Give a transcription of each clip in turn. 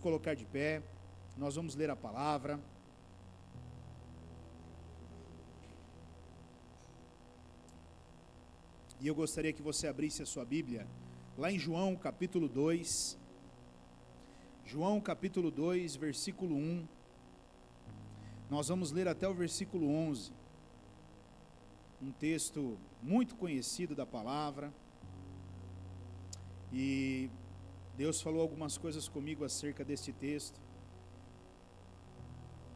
colocar de pé, nós vamos ler a palavra. E eu gostaria que você abrisse a sua Bíblia, lá em João capítulo 2, João capítulo 2, versículo 1, nós vamos ler até o versículo 11, um texto muito conhecido da palavra, e Deus falou algumas coisas comigo acerca deste texto,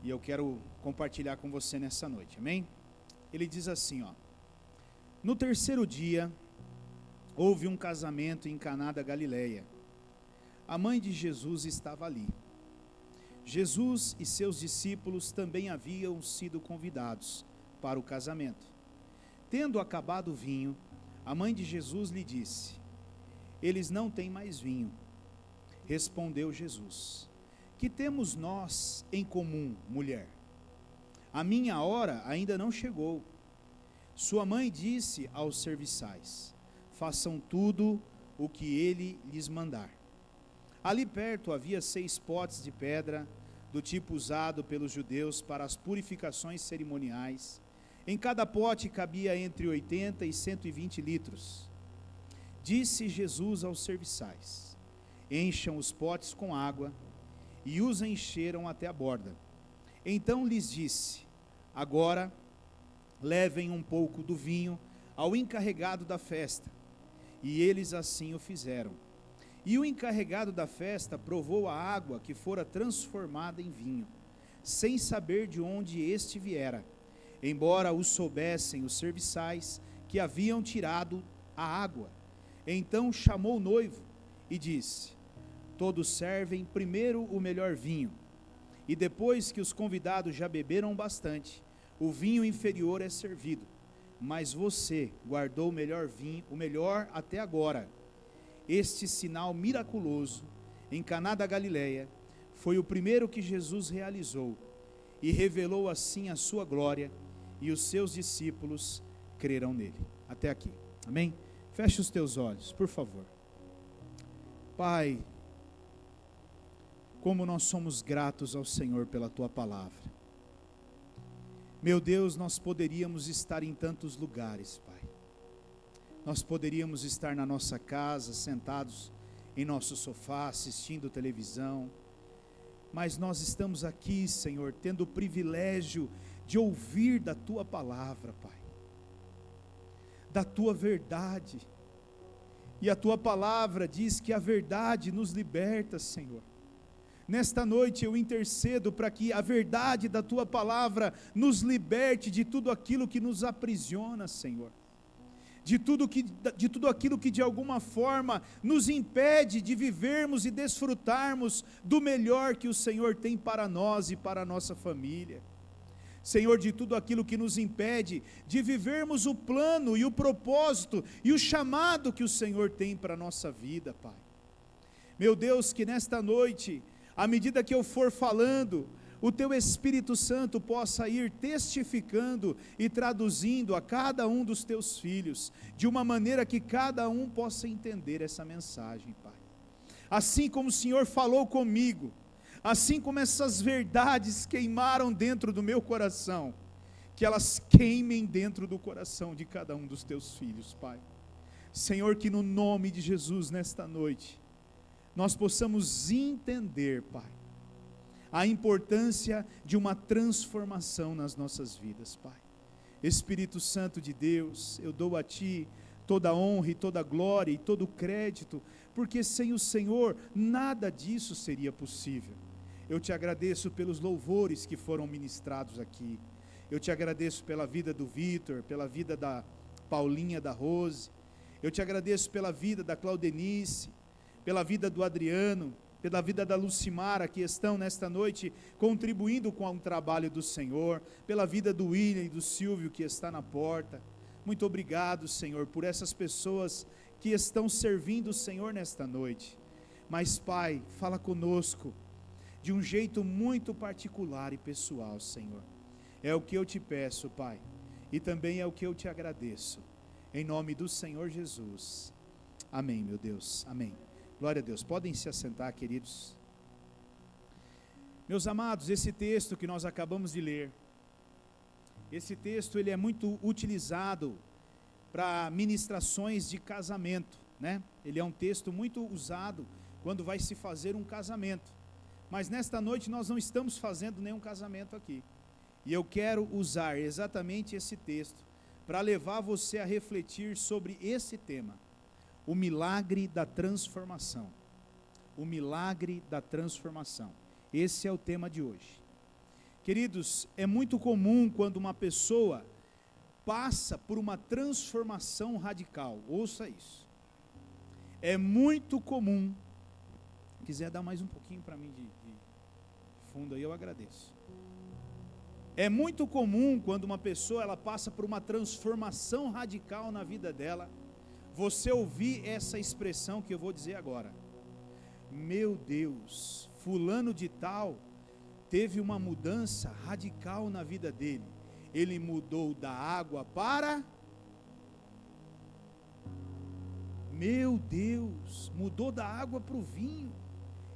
e eu quero compartilhar com você nessa noite, amém? Ele diz assim, no terceiro dia, houve um casamento em Caná da Galileia. A mãe de Jesus estava ali. Jesus e seus discípulos também haviam sido convidados para o casamento. Tendo acabado o vinho, a mãe de Jesus lhe disse: eles não têm mais vinho. Respondeu Jesus: que temos nós em comum, mulher? A minha hora ainda não chegou. Sua mãe disse aos serviçais: façam tudo o que ele lhes mandar. Ali perto havia 6 potes de pedra, do tipo usado pelos judeus para as purificações cerimoniais. Em cada pote cabia entre 80 e 120 litros. Disse Jesus aos serviçais: encham os potes com água, e os encheram até a borda. Então lhes disse: agora levem um pouco do vinho ao encarregado da festa. E eles assim o fizeram. E o encarregado da festa provou a água que fora transformada em vinho, sem saber de onde este viera, embora o soubessem os serviçais que haviam tirado a água. Então chamou o noivo e disse: todos servem primeiro o melhor vinho, e depois que os convidados já beberam bastante, o vinho inferior é servido, mas você guardou o melhor vinho, o melhor até agora. Este sinal miraculoso em Caná da Galileia foi o primeiro que Jesus realizou, e revelou assim a sua glória, e os seus discípulos creram nele. Até aqui, amém? Feche os teus olhos, por favor. Pai, como nós somos gratos ao Senhor pela tua palavra. Meu Deus, nós poderíamos estar em tantos lugares, Pai. Nós poderíamos estar na nossa casa, sentados em nosso sofá, assistindo televisão, mas nós estamos aqui, Senhor, tendo o privilégio de ouvir da tua palavra, Pai, da tua verdade, e a tua palavra diz que a verdade nos liberta, Senhor. Nesta noite eu intercedo para que a verdade da tua palavra nos liberte de tudo aquilo que nos aprisiona, Senhor. De tudo aquilo que de alguma forma nos impede de vivermos e desfrutarmos do melhor que o Senhor tem para nós e para a nossa família. Senhor, de tudo aquilo que nos impede de vivermos o plano e o propósito e o chamado que o Senhor tem para a nossa vida, Pai. Meu Deus, que nesta noite, à medida que eu for falando, o teu Espírito Santo possa ir testificando e traduzindo a cada um dos teus filhos, de uma maneira que cada um possa entender essa mensagem, Pai. Assim como o Senhor falou comigo, assim como essas verdades queimaram dentro do meu coração, que elas queimem dentro do coração de cada um dos teus filhos, Pai. Senhor, que no nome de Jesus, nesta noite, nós possamos entender, Pai, a importância de uma transformação nas nossas vidas, Pai. Espírito Santo de Deus, eu dou a Ti toda a honra e toda a glória e todo o crédito, porque sem o Senhor nada disso seria possível. Eu te agradeço pelos louvores que foram ministrados aqui. Eu te agradeço pela vida do Vitor, pela vida da Paulinha, da Rose. Eu te agradeço pela vida da Claudenice, pela vida do Adriano, pela vida da Lucimara, que estão nesta noite contribuindo com o trabalho do Senhor, pela vida do William e do Silvio, que está na porta. Muito obrigado, Senhor, por essas pessoas que estão servindo o Senhor nesta noite. Mas, Pai, fala conosco de um jeito muito particular e pessoal, Senhor. É o que eu te peço, Pai, e também é o que eu te agradeço, em nome do Senhor Jesus. Amém, meu Deus, amém. Glória a Deus. Podem se assentar, queridos. Meus amados, esse texto que nós acabamos de ler, esse texto ele é muito utilizado para ministrações de casamento, né? Ele é um texto muito usado quando vai se fazer um casamento. Mas nesta noite nós não estamos fazendo nenhum casamento aqui. E eu quero usar exatamente esse texto para levar você a refletir sobre esse tema: o milagre da transformação. O milagre da transformação. Esse é o tema de hoje. Queridos, é muito comum quando uma pessoa passa por uma transformação radical. Ouça isso. É muito comum. Quiser dar mais um pouquinho para mim de fundo aí, eu agradeço. É muito comum quando uma pessoa ela passa por uma transformação radical na vida dela, você ouvir essa expressão que eu vou dizer agora: meu Deus, fulano de tal teve uma mudança radical na vida dele. Ele mudou da água para... Meu Deus, mudou da água para o vinho.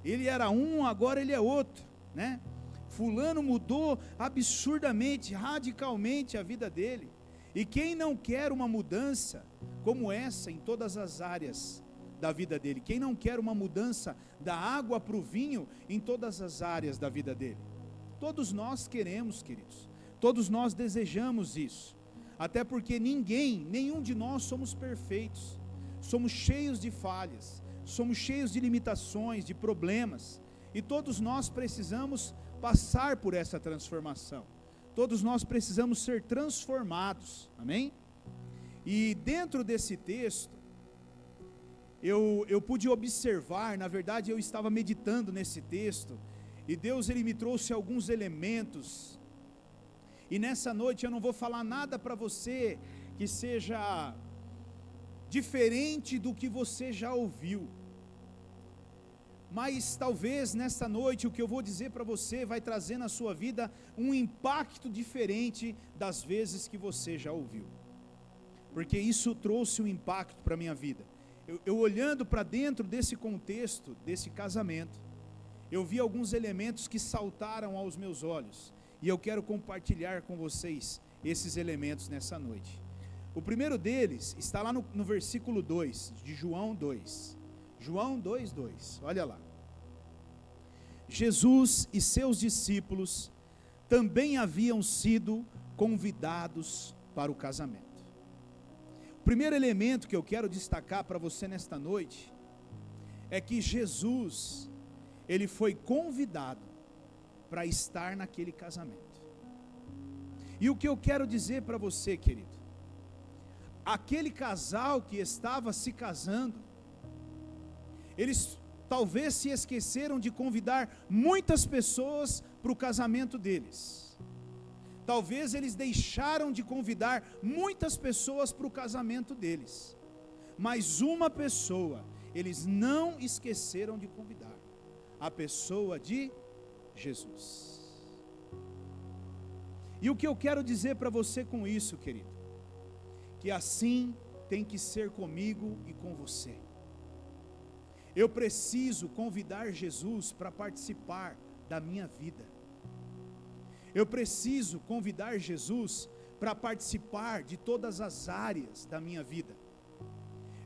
Ele era um, agora ele é outro, né? Fulano mudou absurdamente, radicalmente a vida dele. E quem não quer uma mudança como essa em todas as áreas da vida dele? Quem não quer uma mudança da água para o vinho em todas as áreas da vida dele? Todos nós queremos, queridos. Todos nós desejamos isso. Até porque nenhum de nós somos perfeitos. Somos cheios de falhas. Somos cheios de limitações, de problemas. E todos nós precisamos passar por essa transformação. Todos nós precisamos ser transformados. Amém? E dentro desse texto, eu pude observar, na verdade eu estava meditando nesse texto, e Deus ele me trouxe alguns elementos, e nessa noite eu não vou falar nada para você que seja diferente do que você já ouviu, mas talvez nessa noite o que eu vou dizer para você vai trazer na sua vida um impacto diferente das vezes que você já ouviu, porque isso trouxe um impacto para a minha vida. Eu olhando para dentro desse contexto, desse casamento, eu vi alguns elementos que saltaram aos meus olhos, e eu quero compartilhar com vocês esses elementos nessa noite. O primeiro deles está lá no versículo 2, de João 2, João 2:2, olha lá. Jesus e seus discípulos também haviam sido convidados para o casamento. O primeiro elemento que eu quero destacar para você nesta noite é que Jesus, ele foi convidado para estar naquele casamento. E o que eu quero dizer para você, querido, aquele casal que estava se casando, eles talvez se esqueceram de convidar muitas pessoas para o casamento deles. Talvez eles deixaram de convidar muitas pessoas para o casamento deles. Mas uma pessoa, eles não esqueceram de convidar: a pessoa de Jesus. E o que eu quero dizer para você com isso, querido? Que assim tem que ser comigo e com você. Eu preciso convidar Jesus para participar da minha vida. Eu preciso convidar Jesus para participar de todas as áreas da minha vida.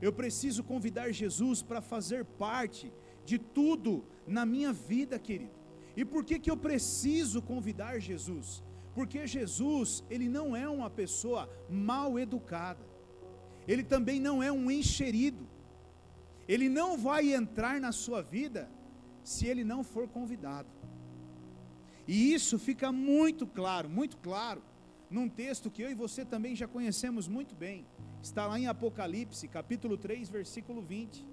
Eu preciso convidar Jesus para fazer parte de tudo na minha vida, querido. E por que eu preciso convidar Jesus? Porque Jesus, ele não é uma pessoa mal educada. Ele também não é um enxerido. Ele não vai entrar na sua vida se ele não for convidado. E isso fica muito claro, num texto que eu e você também já conhecemos muito bem. Está lá em Apocalipse, capítulo 3, versículo 20.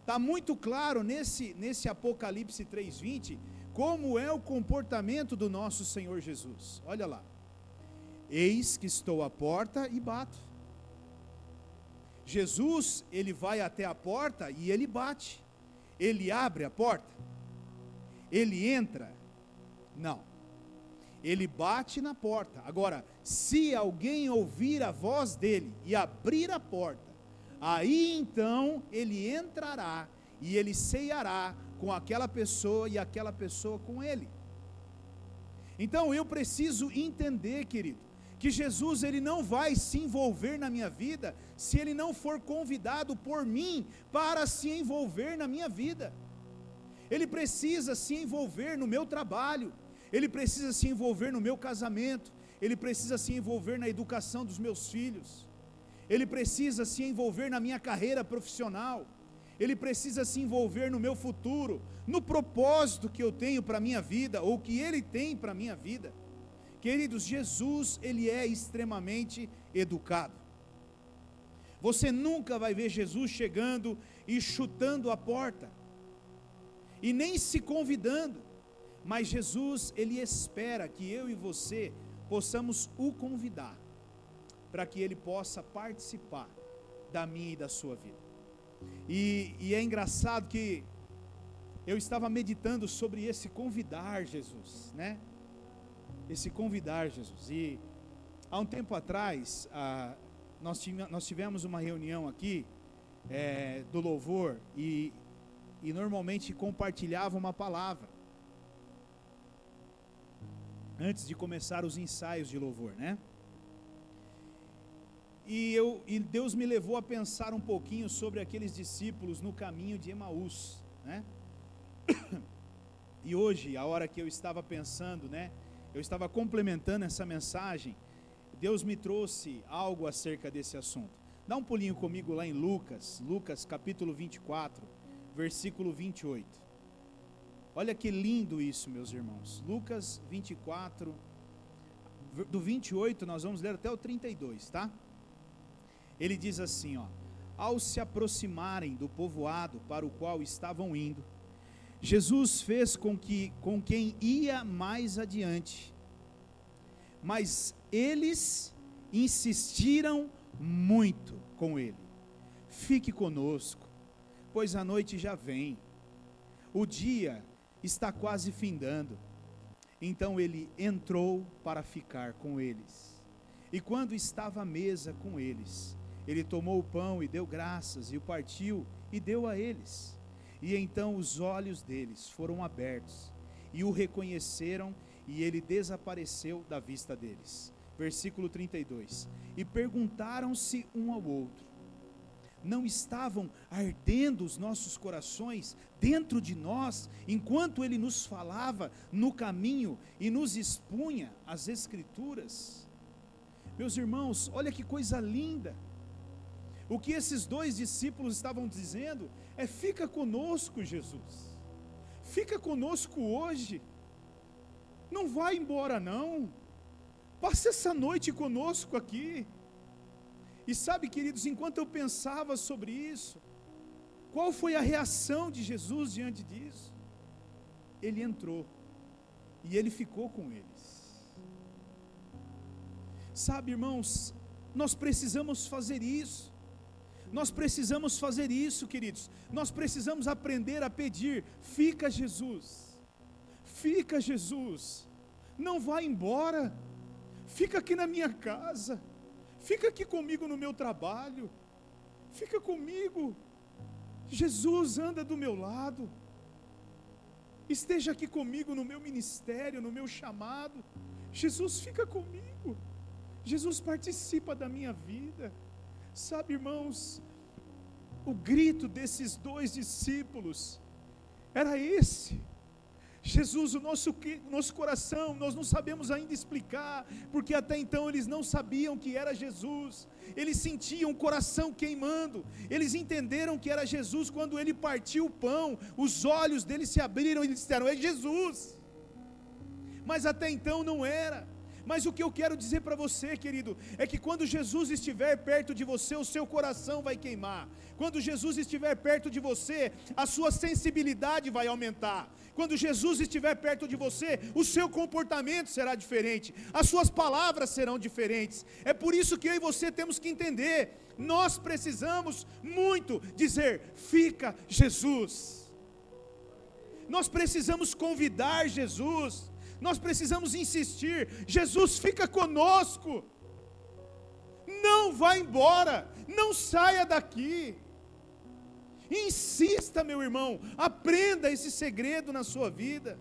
Está muito claro nesse Apocalipse 3:20, como é o comportamento do nosso Senhor Jesus. Olha lá: eis que estou à porta e bato. Jesus, ele vai até a porta e ele bate. Ele abre a porta? Ele entra? Não. Ele bate na porta. Agora, se alguém ouvir a voz dele e abrir a porta, aí então ele entrará e ele ceará com aquela pessoa e aquela pessoa com ele. Então eu preciso entender, querido, que Jesus ele não vai se envolver na minha vida se ele não for convidado por mim para se envolver na minha vida. Ele precisa se envolver no meu trabalho, ele precisa se envolver no meu casamento, ele precisa se envolver na educação dos meus filhos, ele precisa se envolver na minha carreira profissional, ele precisa se envolver no meu futuro, no propósito que eu tenho para a minha vida, ou que ele tem para a minha vida. Queridos, Jesus, ele é extremamente educado. Você nunca vai ver Jesus chegando e chutando a porta, e nem se convidando, mas Jesus, ele espera que eu e você possamos o convidar, para que ele possa participar da minha e da sua vida. E é engraçado que eu estava meditando sobre esse convidar Jesus, né? Esse convidar Jesus, e há um tempo atrás, nós tivemos uma reunião aqui, do louvor, e normalmente compartilhava uma palavra, antes de começar os ensaios de louvor, né? E Deus me levou a pensar um pouquinho sobre aqueles discípulos no caminho de Emaús, né? E hoje, a hora que eu estava pensando, né? Eu estava complementando essa mensagem, Deus me trouxe algo acerca desse assunto. Dá um pulinho comigo lá em Lucas capítulo 24, versículo 28. Olha que lindo isso, meus irmãos. Lucas 24, do 28 nós vamos ler até o 32, tá? Ele diz assim, ó: ao se aproximarem do povoado para o qual estavam indo, Jesus fez com quem ia mais adiante, mas eles insistiram muito com ele: fique conosco, pois a noite já vem, o dia está quase findando. Então ele entrou para ficar com eles, e quando estava à mesa com eles, ele tomou o pão e deu graças, e o partiu e deu a eles. E então os olhos deles foram abertos, e o reconheceram, e ele desapareceu da vista deles. Versículo 32. E perguntaram-se um ao outro: não estavam ardendo os nossos corações dentro de nós, enquanto ele nos falava no caminho e nos expunha as Escrituras? Meus irmãos, olha que coisa linda. O que esses dois discípulos estavam dizendo é: fica conosco, Jesus, fica conosco hoje, não vai embora não, passa essa noite conosco aqui. E sabe, queridos, enquanto eu pensava sobre isso, qual foi a reação de Jesus diante disso? Ele entrou, e ele ficou com eles. Sabe, irmãos, nós precisamos fazer isso. Nós precisamos fazer isso, queridos. Nós precisamos aprender a pedir: fica Jesus, fica Jesus, não vai embora, fica aqui na minha casa, fica aqui comigo no meu trabalho, fica comigo, Jesus anda do meu lado, esteja aqui comigo no meu ministério, no meu chamado. Jesus fica comigo, Jesus participa da minha vida. Sabe, irmãos, o grito desses dois discípulos era esse: Jesus, o nosso coração, nós não sabemos ainda explicar, porque até então eles não sabiam que era Jesus, eles sentiam o coração queimando, eles entenderam que era Jesus quando ele partiu o pão, os olhos deles se abriram e eles disseram: é Jesus, mas até então não era. Mas o que eu quero dizer para você, querido, é que quando Jesus estiver perto de você, o seu coração vai queimar. Quando Jesus estiver perto de você, a sua sensibilidade vai aumentar. Quando Jesus estiver perto de você, o seu comportamento será diferente, as suas palavras serão diferentes. É por isso que eu e você temos que entender, nós precisamos muito dizer: fica Jesus. Nós precisamos convidar Jesus. Nós precisamos insistir: Jesus, fica conosco, não vá embora, não saia daqui. Insista, meu irmão, aprenda esse segredo na sua vida.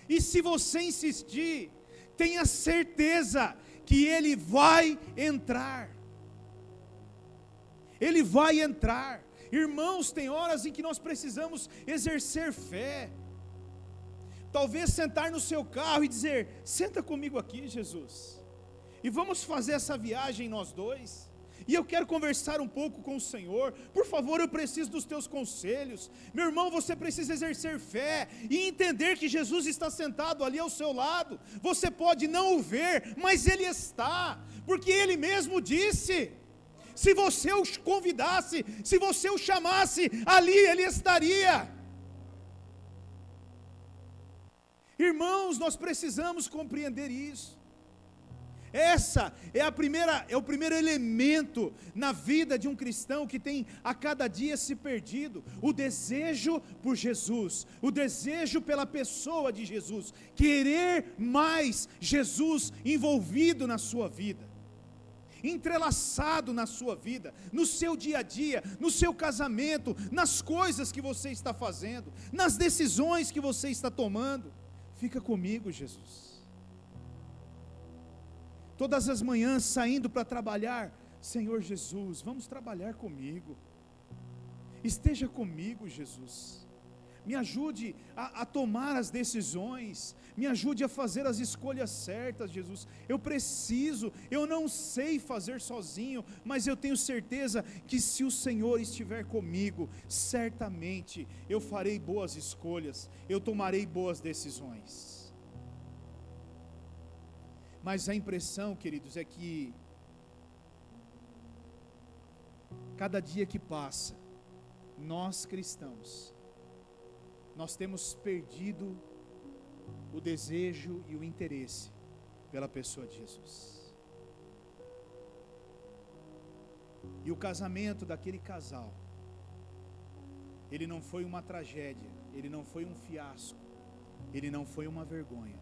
E se você insistir, tenha certeza que Ele vai entrar. Ele vai entrar. Irmãos, tem horas em que nós precisamos exercer fé. Talvez sentar no seu carro e dizer: senta comigo aqui, Jesus, e vamos fazer essa viagem nós dois. E eu quero conversar um pouco com o Senhor. Por favor, eu preciso dos teus conselhos. Meu irmão, você precisa exercer fé e entender que Jesus está sentado ali ao seu lado. Você pode não o ver, mas Ele está, porque Ele mesmo disse: se você o convidasse, se você o chamasse, ali Ele estaria. Irmãos, nós precisamos compreender isso. Essa é o primeiro elemento na vida de um cristão que tem a cada dia se perdido: o desejo por Jesus, o desejo pela pessoa de Jesus, querer mais Jesus envolvido na sua vida, entrelaçado na sua vida, no seu dia a dia, no seu casamento, nas coisas que você está fazendo, nas decisões que você está tomando. Fica comigo, Jesus. Todas as manhãs saindo para trabalhar: Senhor Jesus, vamos trabalhar comigo. Esteja comigo, Jesus. Me ajude a tomar as decisões, me ajude a fazer as escolhas certas, Jesus. Eu não sei fazer sozinho, mas eu tenho certeza que se o Senhor estiver comigo, certamente eu farei boas escolhas, eu tomarei boas decisões. Mas a impressão, queridos, é que cada dia que passa, nós cristãos, nós temos perdido o desejo e o interesse pela pessoa de Jesus. E o casamento daquele casal, ele não foi uma tragédia, ele não foi um fiasco, ele não foi uma vergonha,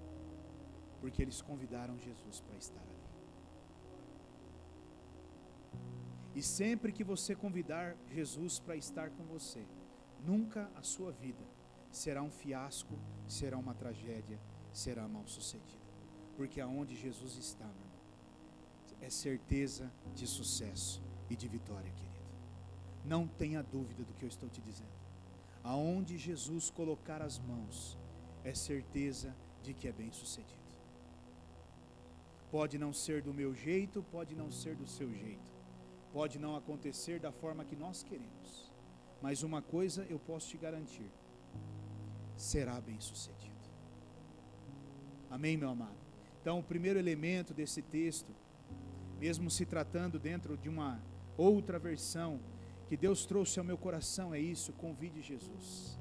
porque eles convidaram Jesus para estar ali. E sempre que você convidar Jesus para estar com você, nunca a sua vida será um fiasco, será uma tragédia, será mal sucedida, porque aonde Jesus está, meu irmão, é certeza de sucesso e de vitória, querido. Não tenha dúvida do que eu estou te dizendo. Aonde Jesus colocar as mãos, é certeza de que é bem sucedido. Pode não ser do meu jeito, pode não ser do seu jeito, pode não acontecer da forma que nós queremos, mas uma coisa eu posso te garantir: será bem sucedido. Amém, meu amado? Então, o primeiro elemento desse texto, mesmo se tratando dentro de uma outra versão que Deus trouxe ao meu coração, é isso: convide Jesus.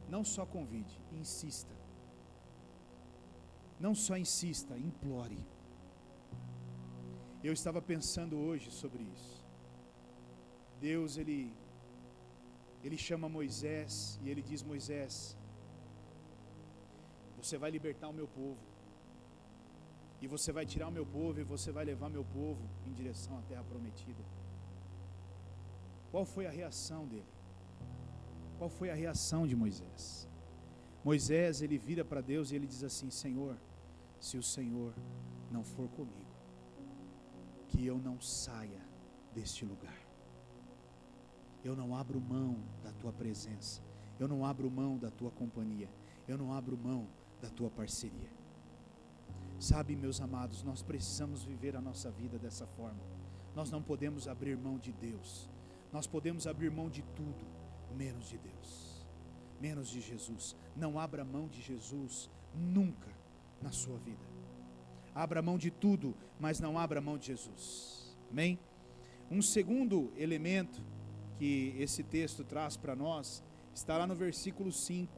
Não só convide, insista. Não só insista, implore. Eu estava pensando hoje sobre isso. Deus, Ele chama Moisés e Ele diz: Moisés, você vai libertar o meu povo, e você vai tirar o meu povo, e você vai levar meu povo em direção à terra prometida. Qual foi a reação dele? Qual foi a reação de Moisés? Moisés, ele vira para Deus e ele diz assim: Senhor, se o Senhor não for comigo, que eu não saia deste lugar. Eu não abro mão da tua presença, eu não abro mão da tua companhia, eu não abro mão da tua parceria. Sabe, meus amados, nós precisamos viver a nossa vida dessa forma. Nós não podemos abrir mão de Deus. Nós podemos abrir mão de tudo, menos de Deus, menos de Jesus. Não abra mão de Jesus nunca na sua vida. Abra mão de tudo, mas não abra mão de Jesus. Amém? Um segundo elemento que esse texto traz para nós está lá no versículo 5.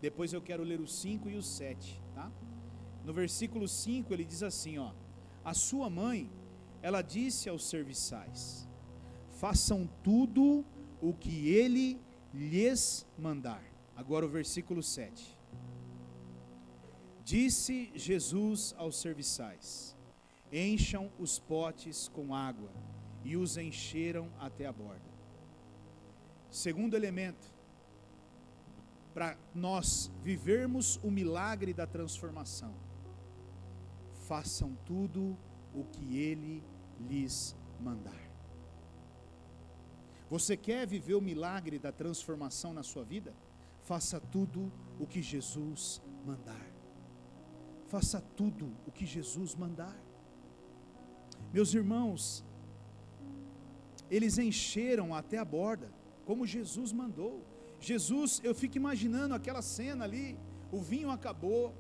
Depois eu quero ler o 5 e o 7, tá? No versículo 5 ele diz assim, ó: a sua mãe, ela disse aos serviçais: façam tudo o que ele lhes mandar. Agora o versículo 7. Disse Jesus aos serviçais: encham os potes com água, e os encheram até a borda. Segundo elemento, para nós vivermos o milagre da transformação, façam tudo o que Ele lhes mandar. Você quer viver o milagre da transformação na sua vida? Faça tudo o que Jesus mandar. Faça tudo o que Jesus mandar. Meus irmãos, eles encheram até a borda, como Jesus mandou. Jesus, eu fico imaginando aquela cena ali, o vinho acabou,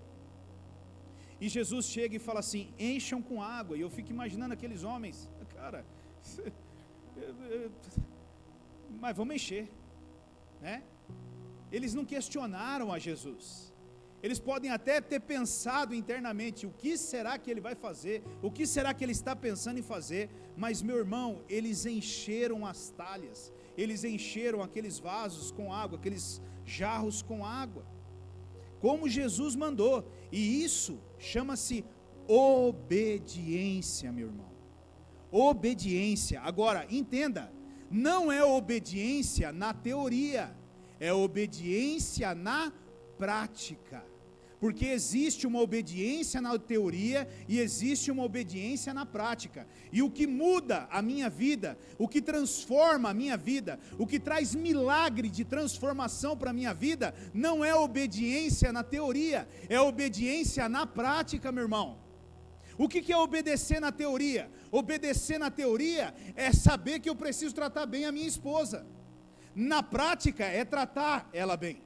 e Jesus chega e fala assim, encham com água, e eu fico imaginando aqueles homens, cara, mas vamos encher, né? Eles não questionaram a Jesus, eles podem até ter pensado internamente, o que será que ele vai fazer, o que será que ele está pensando em fazer, mas meu irmão, eles encheram as talhas, eles encheram aqueles vasos com água, aqueles jarros com água, como Jesus mandou, e isso chama-se obediência, meu irmão, obediência. Agora, entenda, não é obediência na teoria, é obediência na prática, porque existe uma obediência na teoria e existe uma obediência na prática, e o que muda a minha vida, o que transforma a minha vida, o que traz milagre de transformação para a minha vida, não é obediência na teoria, é obediência na prática, meu irmão. O que é obedecer na teoria? Obedecer na teoria é saber que eu preciso tratar bem a minha esposa, na prática é tratar ela bem.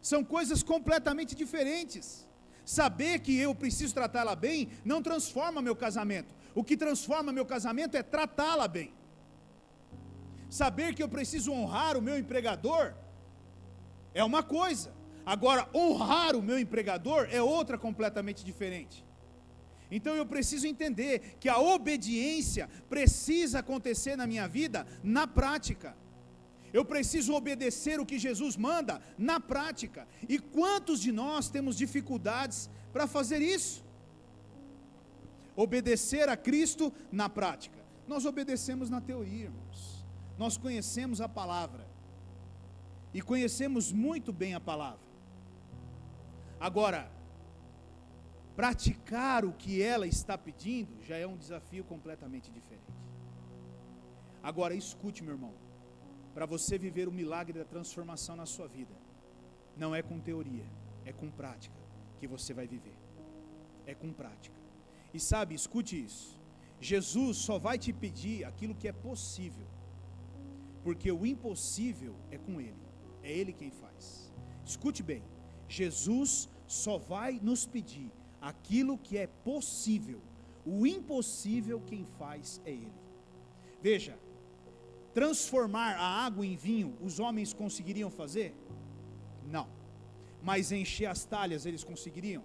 São coisas completamente diferentes. Saber que eu preciso tratá-la bem não transforma meu casamento. O que transforma meu casamento é tratá-la bem. Saber que eu preciso honrar o meu empregador é uma coisa. Agora, honrar o meu empregador é outra completamente diferente. Então eu preciso entender que a obediência precisa acontecer na minha vida na prática. Eu preciso obedecer o que Jesus manda na prática. E quantos de nós temos dificuldades para fazer isso? Obedecer a Cristo na prática. Nós obedecemos na teoria, irmãos. Nós conhecemos a palavra. E conhecemos muito bem a palavra. Agora, praticar o que ela está pedindo já é um desafio completamente diferente. Agora, escute, meu irmão. Para você viver o milagre da transformação na sua vida, não é com teoria, é com prática que você vai viver, é com prática. E sabe, escute isso, Jesus só vai te pedir aquilo que é possível, porque o impossível é com Ele, é Ele quem faz. Escute bem, Jesus só vai nos pedir aquilo que é possível, o impossível quem faz é Ele. Veja, transformar a água em vinho, os homens conseguiriam fazer? Não. Mas encher as talhas, eles conseguiriam?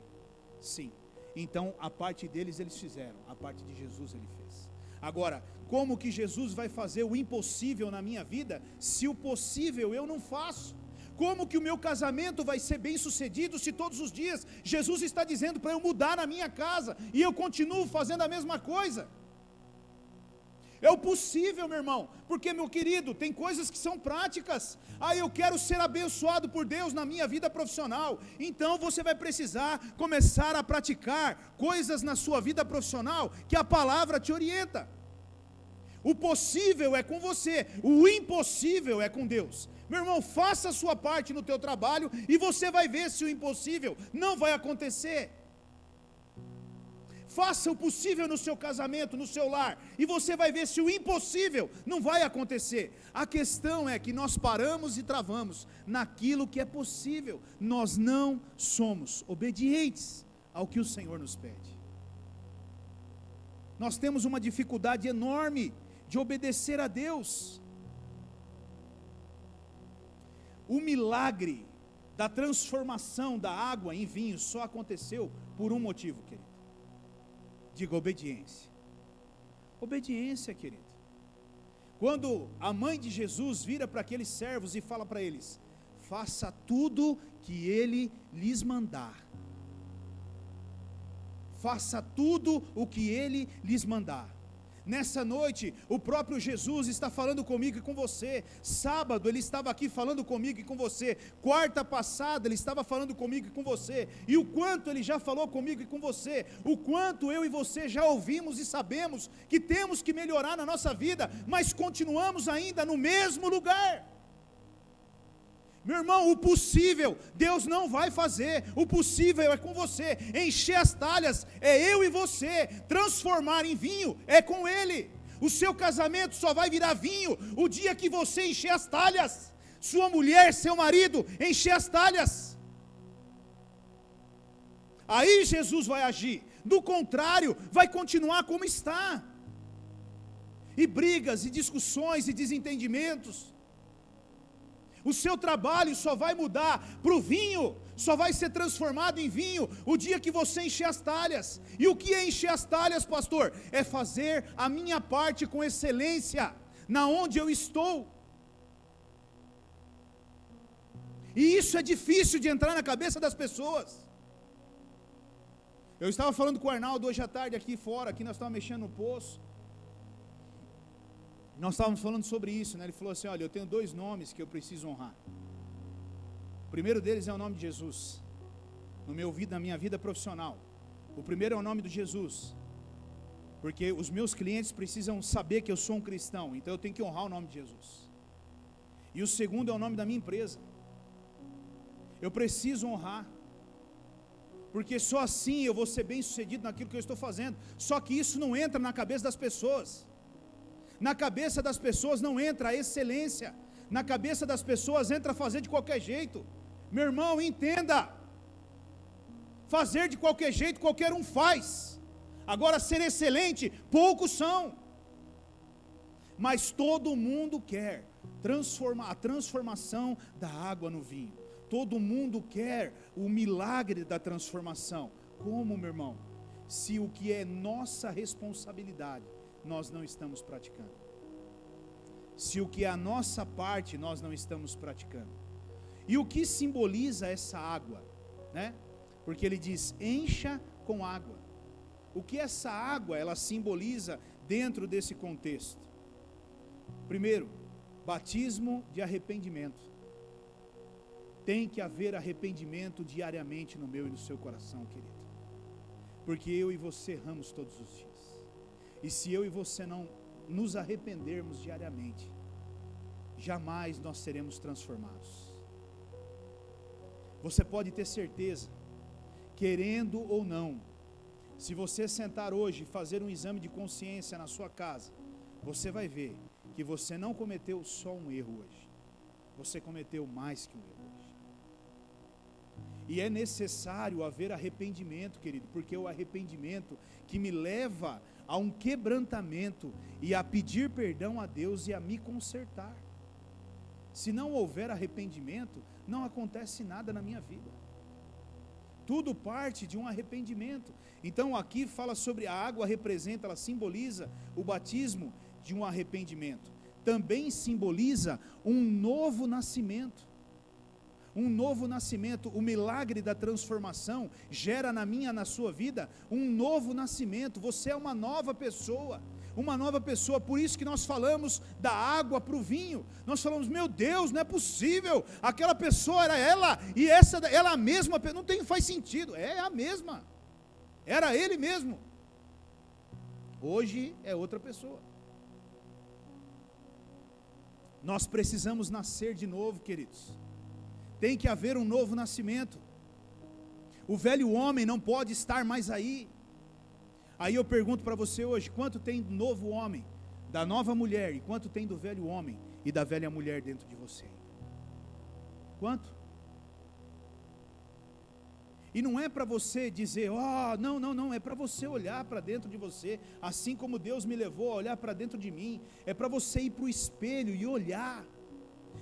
Sim. Então, a parte deles eles fizeram, a parte de Jesus ele fez. Agora, como que Jesus vai fazer o impossível na minha vida, se o possível eu não faço? Como que o meu casamento vai ser bem sucedido, se todos os dias Jesus está dizendo para eu mudar na minha casa, e eu continuo fazendo a mesma coisa? É o possível, meu irmão, porque, meu querido, tem coisas que são práticas. Eu quero ser abençoado por Deus na minha vida profissional, então você vai precisar começar a praticar coisas na sua vida profissional que a palavra te orienta. O possível é com você, o impossível é com Deus. Meu irmão, faça a sua parte no teu trabalho e você vai ver se o impossível não vai acontecer. Faça o possível no seu casamento, no seu lar, e você vai ver se o impossível não vai acontecer. A questão é que nós paramos e travamos naquilo que é possível. Nós não somos obedientes ao que o Senhor nos pede. Nós temos uma dificuldade enorme de obedecer a Deus. O milagre da transformação da água em vinho só aconteceu por um motivo, querido. Diga obediência. Obediência, querido. Quando a mãe de Jesus vira para aqueles servos e fala para eles: faça tudo que ele lhes mandar. Faça tudo o que ele lhes mandar. Nessa noite, o próprio Jesus está falando comigo e com você. Sábado, Ele estava aqui falando comigo e com você. Quarta passada, Ele estava falando comigo e com você. E o quanto Ele já falou comigo e com você. O quanto eu e você já ouvimos e sabemos que temos que melhorar na nossa vida, mas continuamos ainda no mesmo lugar. Meu irmão, o possível Deus não vai fazer, o possível é com você. Encher as talhas é eu e você, transformar em vinho é com Ele. O seu casamento só vai virar vinho o dia que você encher as talhas, sua mulher, seu marido, encher as talhas. Aí Jesus vai agir, do contrário, vai continuar como está. E brigas, e discussões, e desentendimentos. O seu trabalho só vai mudar para o vinho, só vai ser transformado em vinho o dia que você encher as talhas. E o que é encher as talhas, pastor? É fazer a minha parte com excelência, na onde eu estou. E isso é difícil de entrar na cabeça das pessoas. Eu estava falando com o Arnaldo hoje à tarde aqui fora, aqui nós estávamos mexendo no poço. Nós estávamos falando sobre isso, né? Ele falou assim, olha, eu tenho 2 nomes que eu preciso honrar. O primeiro deles é o nome de Jesus, na minha vida profissional. O primeiro é o nome de Jesus, porque os meus clientes precisam saber que eu sou um cristão, então eu tenho que honrar o nome de Jesus. E o segundo é o nome da minha empresa. Eu preciso honrar, porque só assim eu vou ser bem sucedido naquilo que eu estou fazendo. Só que isso não entra na cabeça das pessoas. Na cabeça das pessoas não entra a excelência, na cabeça das pessoas entra fazer de qualquer jeito. Meu irmão, entenda, fazer de qualquer jeito qualquer um faz, agora ser excelente, poucos são, mas todo mundo quer a transformação da água no vinho, todo mundo quer o milagre da transformação. Como, meu irmão? Se o que é nossa responsabilidade nós não estamos praticando, se o que é a nossa parte nós não estamos praticando. E o que simboliza essa água, né? Porque ele diz, encha com água. O que essa água, ela simboliza dentro desse contexto? Primeiro, batismo de arrependimento. Tem que haver arrependimento diariamente no meu e no seu coração, querido, porque eu e você erramos todos os dias. E se eu e você não nos arrependermos diariamente, jamais nós seremos transformados. Você pode ter certeza, querendo ou não, se você sentar hoje e fazer um exame de consciência na sua casa, você vai ver que você não cometeu só um erro hoje, você cometeu mais que um erro hoje. E é necessário haver arrependimento, querido, porque é o arrependimento que me leva a um quebrantamento e a pedir perdão a Deus e a me consertar. Se não houver arrependimento, não acontece nada na minha vida. Tudo parte de um arrependimento. Então aqui fala sobre a água, representa, ela simboliza o batismo de um arrependimento. Também simboliza um novo nascimento. Um novo nascimento, o milagre da transformação gera na minha, na sua vida, um novo nascimento. Você é uma nova pessoa, por isso que nós falamos da água para o vinho. Nós falamos, meu Deus, não é possível, aquela pessoa era ela, e ela a mesma, não faz sentido, é a mesma, era ele mesmo, hoje é outra pessoa. Nós precisamos nascer de novo, queridos. Tem que haver um novo nascimento. O velho homem não pode estar mais aí. Aí eu pergunto para você hoje, quanto tem do novo homem, da nova mulher, e quanto tem do velho homem e da velha mulher dentro de você? Quanto? E não é para você dizer, não, é para você olhar para dentro de você, assim como Deus me levou a olhar para dentro de mim, é para você ir para o espelho e olhar,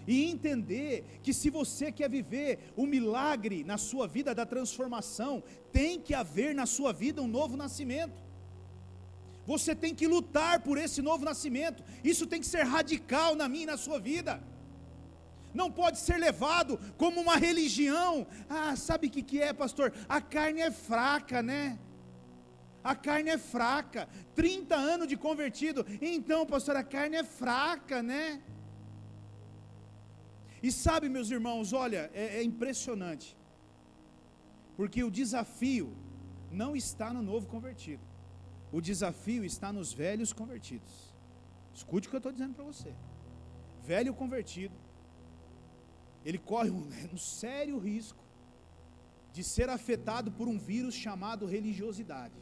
e entender que se você quer viver o milagre na sua vida da transformação, tem que haver na sua vida um novo nascimento. Você tem que lutar por esse novo nascimento. Isso tem que ser radical na minha e na sua vida. Não pode ser levado como uma religião. Sabe o que é, pastor? A carne é fraca, né? A carne é fraca, 30 anos de convertido, então pastor, a carne é fraca, né? E sabe, meus irmãos, olha, é impressionante, porque o desafio não está no novo convertido, o desafio está nos velhos convertidos. Escute o que eu estou dizendo para você. Velho convertido, ele corre um sério risco de ser afetado por um vírus chamado religiosidade.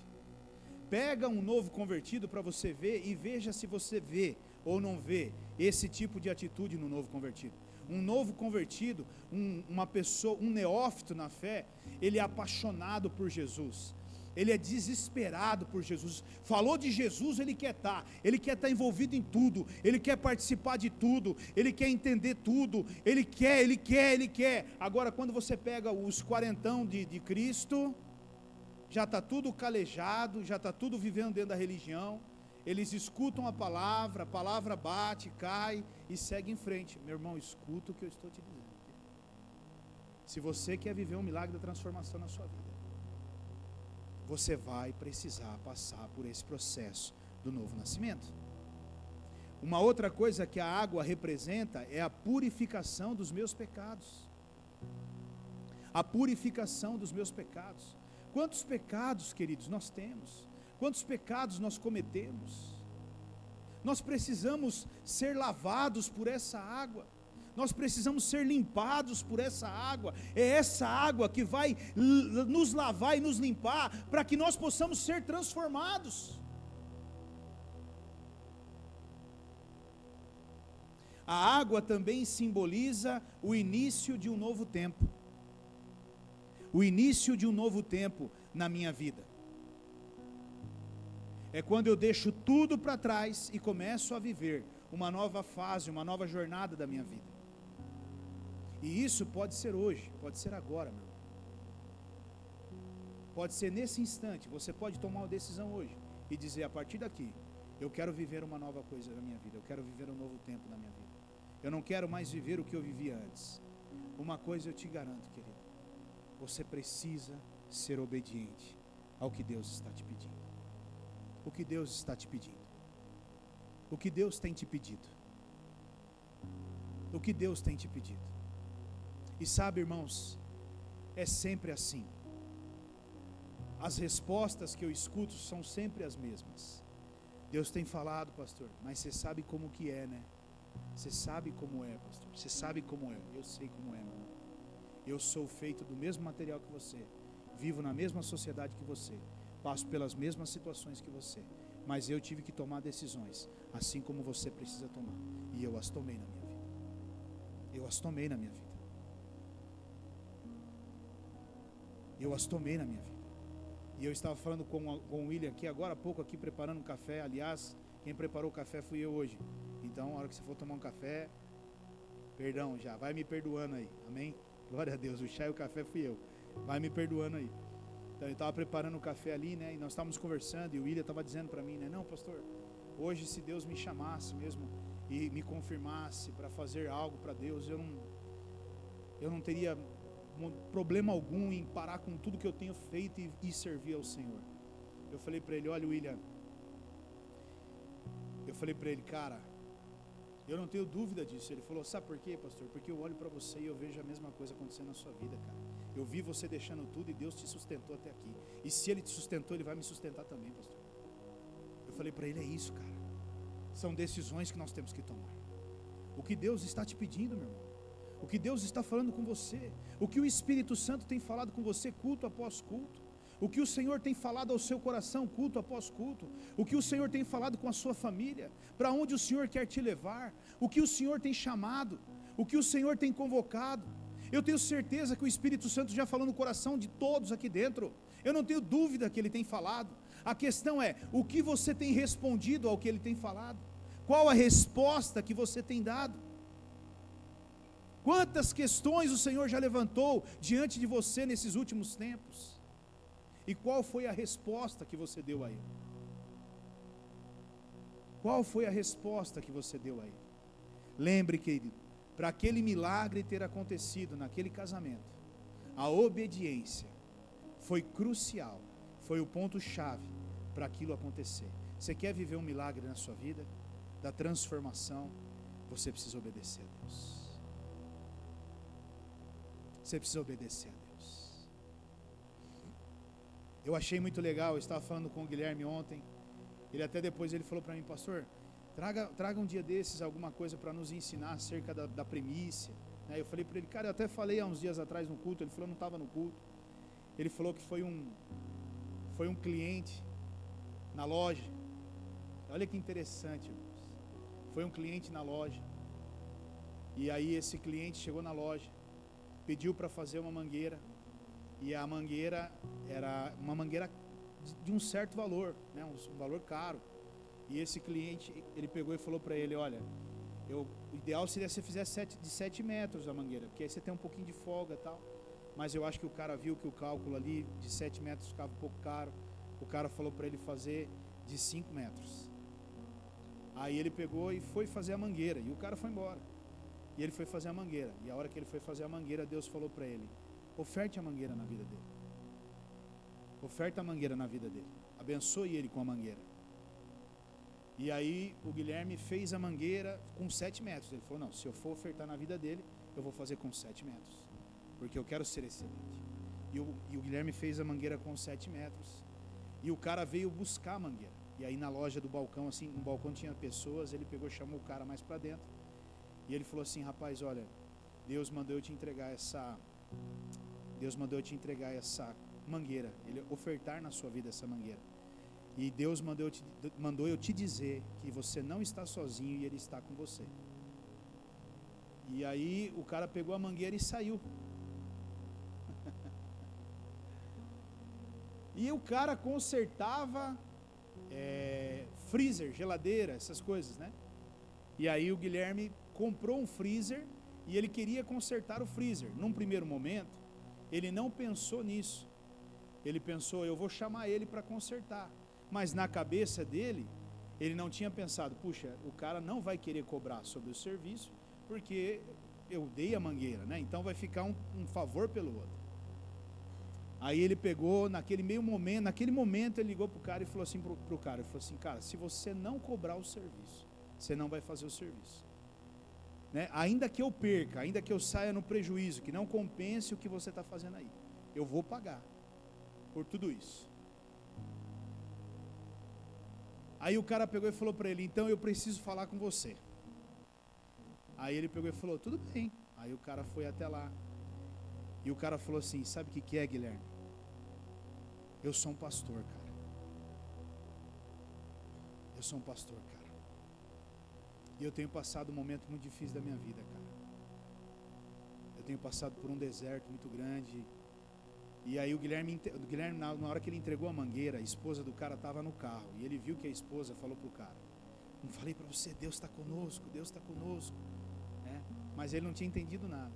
Pega um novo convertido para você ver e veja se você vê ou não vê esse tipo de atitude no novo convertido. Um novo convertido, uma pessoa, um neófito na fé, ele é apaixonado por Jesus, ele é desesperado por Jesus. Falou de Jesus, ele quer estar envolvido em tudo, ele quer participar de tudo, ele quer entender tudo, ele quer. Agora, quando você pega os quarentão de Cristo, já está tudo calejado, já está tudo vivendo dentro da religião, eles escutam a palavra bate, cai e segue em frente. Meu irmão, escuta o que eu estou te dizendo. Se você quer viver um milagre da transformação na sua vida, você vai precisar passar por esse processo do novo nascimento. Uma outra coisa que a água representa é a purificação dos meus pecados. A purificação dos meus pecados. Quantos pecados, queridos, nós temos? Quantos pecados nós cometemos? Nós precisamos ser lavados por essa água. Nós precisamos ser limpados por essa água. É essa água que vai nos lavar e nos limpar, para que nós possamos ser transformados. A água também simboliza o início de um novo tempo. O início de um novo tempo na minha vida. É quando eu deixo tudo para trás e começo a viver uma nova fase, uma nova jornada da minha vida. E isso pode ser hoje, pode ser agora, meu irmão. Pode ser nesse instante, você pode tomar uma decisão hoje e dizer: a partir daqui, eu quero viver uma nova coisa na minha vida, eu quero viver um novo tempo na minha vida. Eu não quero mais viver o que eu vivia antes. Uma coisa eu te garanto, querido, você precisa ser obediente ao que Deus está te pedindo. O que Deus está te pedindo. O que Deus tem te pedido. O que Deus tem te pedido. E sabe, irmãos, é sempre assim. As respostas que eu escuto são sempre as mesmas. Deus tem falado, pastor, mas você sabe como que é, né? Você sabe como é, pastor. Você sabe como é. Eu sei como é, meu irmão. Eu sou feito do mesmo material que você. Vivo na mesma sociedade que você. Passo pelas mesmas situações que você. Mas eu tive que tomar decisões, assim como você precisa tomar. E eu as tomei na minha vida. Eu as tomei na minha vida. Eu as tomei na minha vida. E eu estava falando com o William aqui agora há pouco, aqui preparando um café. Aliás, quem preparou o café fui eu hoje. Então, a hora que você for tomar um café, perdão já, vai me perdoando aí, amém? Glória a Deus, o chá e o café fui eu, vai me perdoando aí. Então, eu estava preparando o café ali, né, e nós estávamos conversando, e o William estava dizendo para mim, né, não, pastor, hoje se Deus me chamasse mesmo, e me confirmasse para fazer algo para Deus, eu não teria problema algum em parar com tudo que eu tenho feito e servir ao Senhor. Eu falei para ele, olha, William, eu falei para ele, cara, eu não tenho dúvida disso. Ele falou, sabe por quê, pastor? Porque eu olho para você e eu vejo a mesma coisa acontecendo na sua vida, cara. Eu vi você deixando tudo e Deus te sustentou até aqui. E se Ele te sustentou, Ele vai me sustentar também, pastor. Eu falei para ele, é isso, cara. São decisões que nós temos que tomar. O que Deus está te pedindo, meu irmão. O que Deus está falando com você. O que o Espírito Santo tem falado com você, culto após culto. O que o Senhor tem falado ao seu coração, culto após culto. O que o Senhor tem falado com a sua família. Para onde o Senhor quer te levar. O que o Senhor tem chamado. O que o Senhor tem convocado. Eu tenho certeza que o Espírito Santo já falou no coração de todos aqui dentro. Eu não tenho dúvida que Ele tem falado. A questão é, o que você tem respondido ao que Ele tem falado? Qual a resposta que você tem dado? Quantas questões o Senhor já levantou diante de você nesses últimos tempos? E qual foi a resposta que você deu a Ele? Qual foi a resposta que você deu a Ele? Lembre, querido, para aquele milagre ter acontecido naquele casamento, a obediência foi crucial, foi o ponto-chave para aquilo acontecer. Você quer viver um milagre na sua vida, da transformação, você precisa obedecer a Deus. Você precisa obedecer a Deus. Eu achei muito legal, eu estava falando com o Guilherme ontem, ele até depois ele falou para mim, pastor, traga um dia desses alguma coisa para nos ensinar acerca da primícia. Eu falei para ele, cara, eu até falei há uns dias atrás no culto, ele falou, não estava no culto. Ele falou que foi um cliente na loja. Olha que interessante, irmãos. Foi um cliente na loja. E aí esse cliente chegou na loja, pediu para fazer uma mangueira. E a mangueira era uma mangueira de um certo valor, né? Um valor caro. E esse cliente, ele pegou e falou para ele, olha, o ideal seria se você fizer de 7 metros a mangueira, porque aí você tem um pouquinho de folga e tal. Mas eu acho que o cara viu que o cálculo ali de 7 metros ficava um pouco caro. O cara falou para ele fazer de 5 metros. Aí ele pegou e foi fazer a mangueira, e o cara foi embora. E ele foi fazer a mangueira, e a hora que ele foi fazer a mangueira, Deus falou para ele, oferte a mangueira na vida dele. Oferta a mangueira na vida dele. Abençoe ele com a mangueira. E aí o Guilherme fez a mangueira com 7 metros. Ele falou, não, se eu for ofertar na vida dele, eu vou fazer com 7 metros. Porque eu quero ser excelente. E o Guilherme fez a mangueira com 7 metros. E o cara veio buscar a mangueira. E aí na loja do balcão, assim, no balcão tinha pessoas, ele pegou e chamou o cara mais para dentro. E ele falou assim, rapaz, olha, Deus mandou eu te entregar essa mangueira, ele ofertar na sua vida essa mangueira. E Deus mandou eu te dizer que você não está sozinho e Ele está com você. E aí o cara pegou a mangueira e saiu. E o cara consertava freezer, geladeira, essas coisas, né? E aí o Guilherme comprou um freezer e ele queria consertar o freezer. Num primeiro momento, ele não pensou nisso. Ele pensou, eu vou chamar ele para consertar. Mas na cabeça dele, ele não tinha pensado, puxa, o cara não vai querer cobrar sobre o serviço, porque eu dei a mangueira, né? Então vai ficar um favor pelo outro. Aí ele pegou, naquele momento ele ligou para o cara e falou assim pro cara, ele falou assim, cara, se você não cobrar o serviço, você não vai fazer o serviço. Né? Ainda que eu perca, ainda que eu saia no prejuízo, que não compense o que você está fazendo aí, eu vou pagar por tudo isso. Aí o cara pegou e falou para ele, então eu preciso falar com você. Aí ele pegou e falou, tudo bem. Aí o cara foi até lá. E o cara falou assim, sabe o que é, Guilherme? Eu sou um pastor, cara. Eu sou um pastor, cara. E eu tenho passado um momento muito difícil da minha vida, cara. Eu tenho passado por um deserto muito grande. E aí o Guilherme, na hora que ele entregou a mangueira, a esposa do cara estava no carro. E ele viu que a esposa falou para o cara, não falei para você, Deus está conosco, Deus está conosco. Né? Mas ele não tinha entendido nada.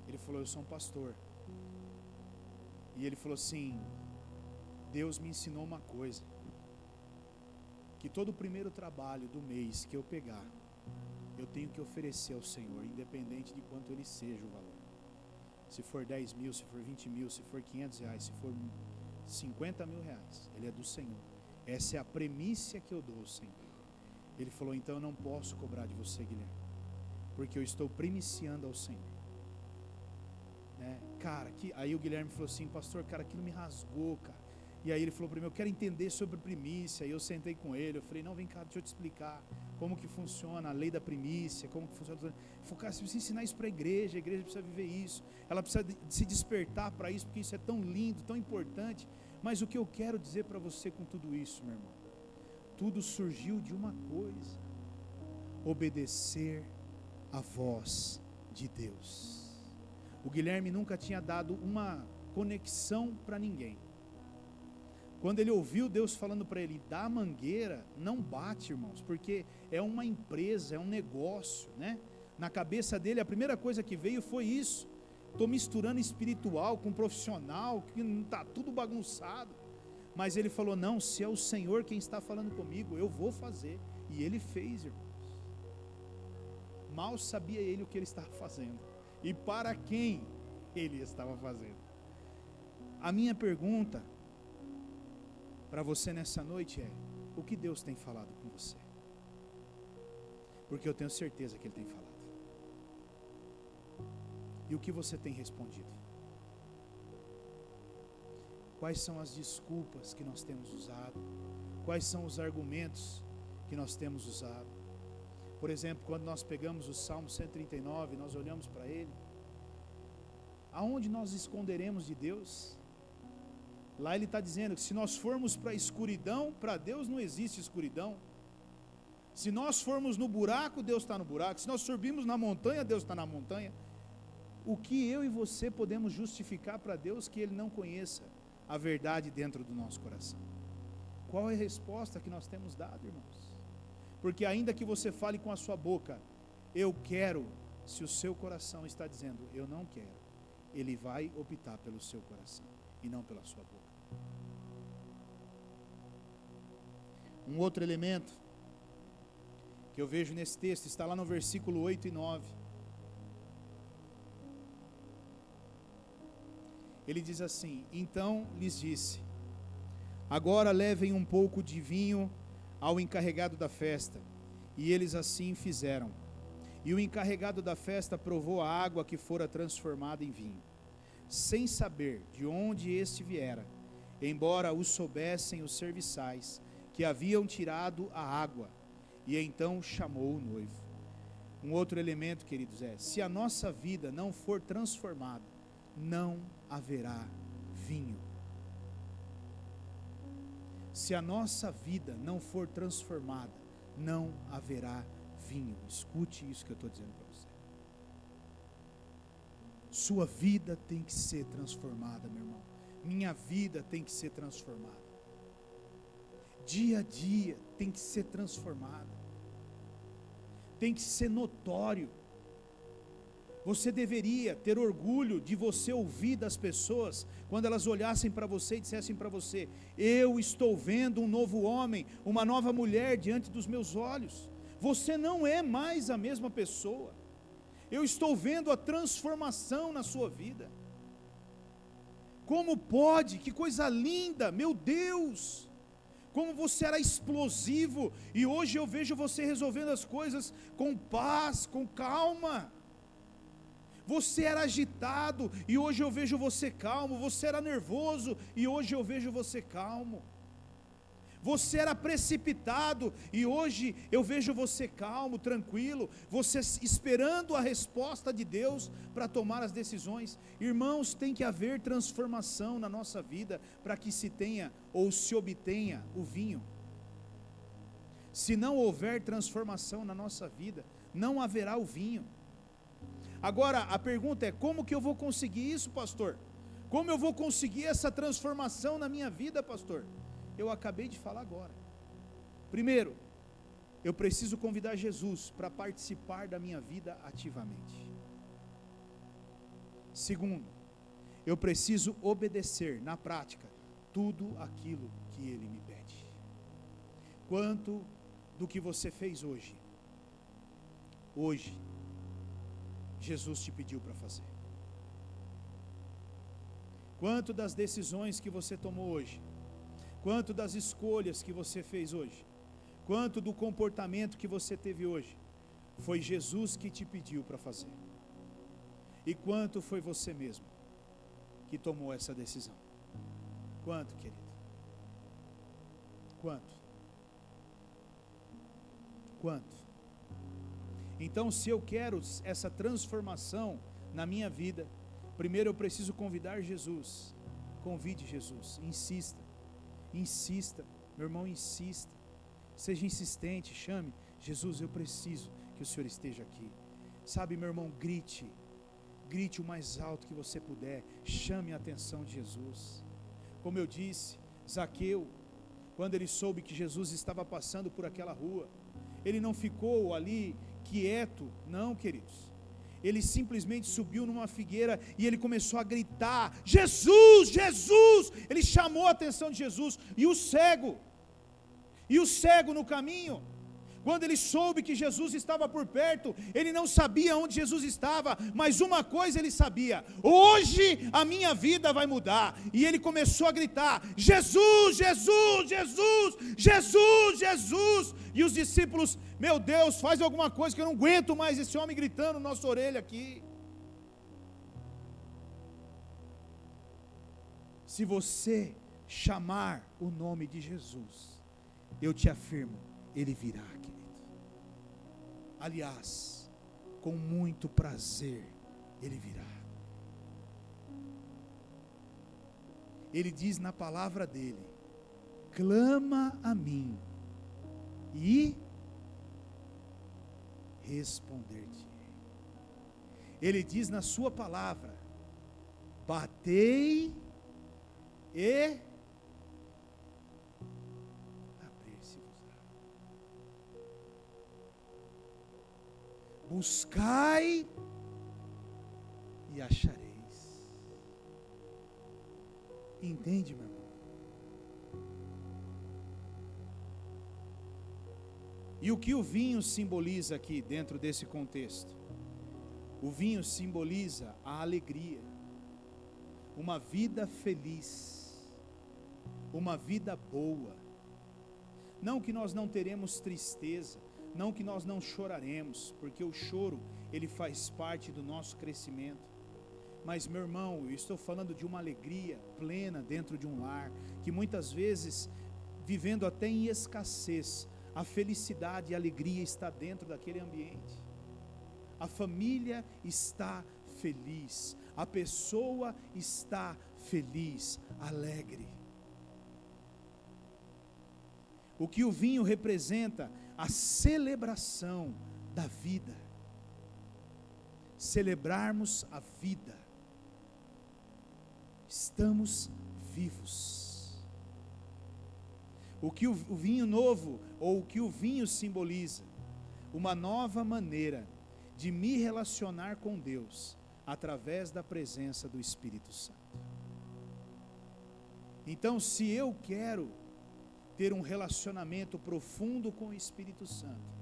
Ele falou, eu sou um pastor. E ele falou assim, Deus me ensinou uma coisa, que todo o primeiro trabalho do mês que eu pegar, eu tenho que oferecer ao Senhor, independente de quanto ele seja o valor. Se for 10 mil, se for 20 mil, se for 500 reais, se for 50 mil reais, ele é do Senhor. Essa é a premissa que eu dou ao Senhor. Ele falou, então eu não posso cobrar de você, Guilherme, porque eu estou primiciando ao Senhor. Né? Cara, aí o Guilherme falou assim, pastor, cara, aquilo me rasgou, cara. E aí ele falou para mim, eu quero entender sobre primícia. E eu sentei com ele, eu falei, não, vem cá, deixa eu te explicar como que funciona a lei da primícia, como que funciona. Ele falou, cara, você precisa ensinar isso para a igreja precisa viver isso, ela precisa se despertar para isso, porque isso é tão lindo, tão importante. Mas o que eu quero dizer para você com tudo isso, meu irmão, tudo surgiu de uma coisa: obedecer a voz de Deus. O Guilherme nunca tinha dado uma conexão para ninguém. Quando ele ouviu Deus falando para ele, dá a mangueira, não bate, irmãos, porque é uma empresa, é um negócio, né? Na cabeça dele, a primeira coisa que veio foi isso. Estou misturando espiritual com profissional, que está tudo bagunçado. Mas ele falou, não, se é o Senhor quem está falando comigo, eu vou fazer. E ele fez, irmãos. Mal sabia ele o que ele estava fazendo e para quem ele estava fazendo. A minha pergunta para você nessa noite é: o que Deus tem falado com você? Porque eu tenho certeza que Ele tem falado. E o que você tem respondido? Quais são as desculpas que nós temos usado? Quais são os argumentos que nós temos usado? Por exemplo, quando nós pegamos o Salmo 139, nós olhamos para ele, aonde nós esconderemos de Deus? Lá ele está dizendo que se nós formos para a escuridão, para Deus não existe escuridão. Se nós formos no buraco, Deus está no buraco. Se nós subirmos na montanha, Deus está na montanha. O que eu e você podemos justificar para Deus que Ele não conheça a verdade dentro do nosso coração? Qual é a resposta que nós temos dado, irmãos? Porque ainda que você fale com a sua boca, eu quero, se o seu coração está dizendo, eu não quero, Ele vai optar pelo seu coração e não pela sua boca. Um outro elemento que eu vejo nesse texto está lá no versículo 8 e 9. Ele diz assim: então lhes disse, agora levem um pouco de vinho ao encarregado da festa. E eles assim fizeram. E o encarregado da festa provou a água que fora transformada em vinho, sem saber de onde este viera, embora o soubessem os serviçais, que haviam tirado a água. E então chamou o noivo. Um outro elemento, queridos, é: se a nossa vida não for transformada, não haverá vinho. Se a nossa vida não for transformada, não haverá vinho. Escute isso que eu estou dizendo para você. Sua vida tem que ser transformada, meu irmão. Minha vida tem que ser transformada. Dia a dia tem que ser transformada. Tem que ser notório. Você deveria ter orgulho de você ouvir das pessoas, quando elas olhassem para você e dissessem para você: eu estou vendo um novo homem, uma nova mulher diante dos meus olhos. Você não é mais a mesma pessoa. Eu estou vendo a transformação na sua vida. Como pode? Que coisa linda, meu Deus! Como você era explosivo, e hoje eu vejo você resolvendo as coisas com paz, com calma. Você era agitado, e hoje eu vejo você calmo. Você era nervoso, e hoje eu vejo você calmo. Você era precipitado, e hoje eu vejo você calmo, tranquilo, você esperando a resposta de Deus para tomar as decisões. Irmãos, tem que haver transformação na nossa vida, para que se tenha ou se obtenha o vinho. Se não houver transformação na nossa vida, não haverá o vinho. Agora, a pergunta é: como que eu vou conseguir isso, pastor? Como eu vou conseguir essa transformação na minha vida, pastor? Eu acabei de falar agora. Primeiro, eu preciso convidar Jesus para participar da minha vida ativamente. Segundo, eu preciso obedecer na prática tudo aquilo que Ele me pede. Quanto do que você fez hoje, Jesus te pediu para fazer? Quanto das decisões que você tomou hoje, quanto das escolhas que você fez hoje, quanto do comportamento que você teve hoje, foi Jesus que te pediu para fazer? E quanto foi você mesmo que tomou essa decisão? Quanto, querido? Quanto? Quanto? Então, se eu quero essa transformação na minha vida, primeiro eu preciso convidar Jesus. Convide Jesus, insista. Insista, meu irmão, insista. Seja insistente, chame: Jesus, eu preciso que o Senhor esteja aqui. Sabe, meu irmão, grite o mais alto que você puder. Chame a atenção de Jesus. Como eu disse, Zaqueu, quando ele soube que Jesus estava passando por aquela rua, ele não ficou ali quieto, não, queridos. Ele simplesmente subiu numa figueira e ele começou a gritar: Jesus, Jesus! Ele chamou a atenção de Jesus. E o cego no caminho, Quando ele soube que Jesus estava por perto, ele não sabia onde Jesus estava, mas uma coisa ele sabia: hoje a minha vida vai mudar. E ele começou a gritar: Jesus, Jesus, Jesus, Jesus, Jesus. E os discípulos: meu Deus, faz alguma coisa que eu não aguento mais esse homem gritando na nossa orelha aqui. Se você chamar o nome de Jesus, eu te afirmo, ele virá, querido. Aliás, com muito prazer, ele virá. Ele diz na palavra dele: clama a mim e responder-te-ei. Ele diz na sua palavra: batei e abrir-se-vos-á. Buscai e achareis. Entende, meu irmão? E o que o vinho simboliza aqui dentro desse contexto? O vinho simboliza a alegria, uma vida feliz, uma vida boa. Não que nós não teremos tristeza, não que nós não choraremos, porque o choro, ele faz parte do nosso crescimento. Mas, meu irmão, eu estou falando de uma alegria plena dentro de um lar, que muitas vezes, vivendo até em escassez, a felicidade e a alegria está dentro daquele ambiente. A família está feliz, a pessoa está feliz, alegre. O que o vinho representa? A celebração da vida. Celebrarmos a vida. Estamos vivos. O que o vinho novo, ou o que o vinho simboliza? Uma nova maneira de me relacionar com Deus, através da presença do Espírito Santo. Então, se eu quero ter um relacionamento profundo com o Espírito Santo,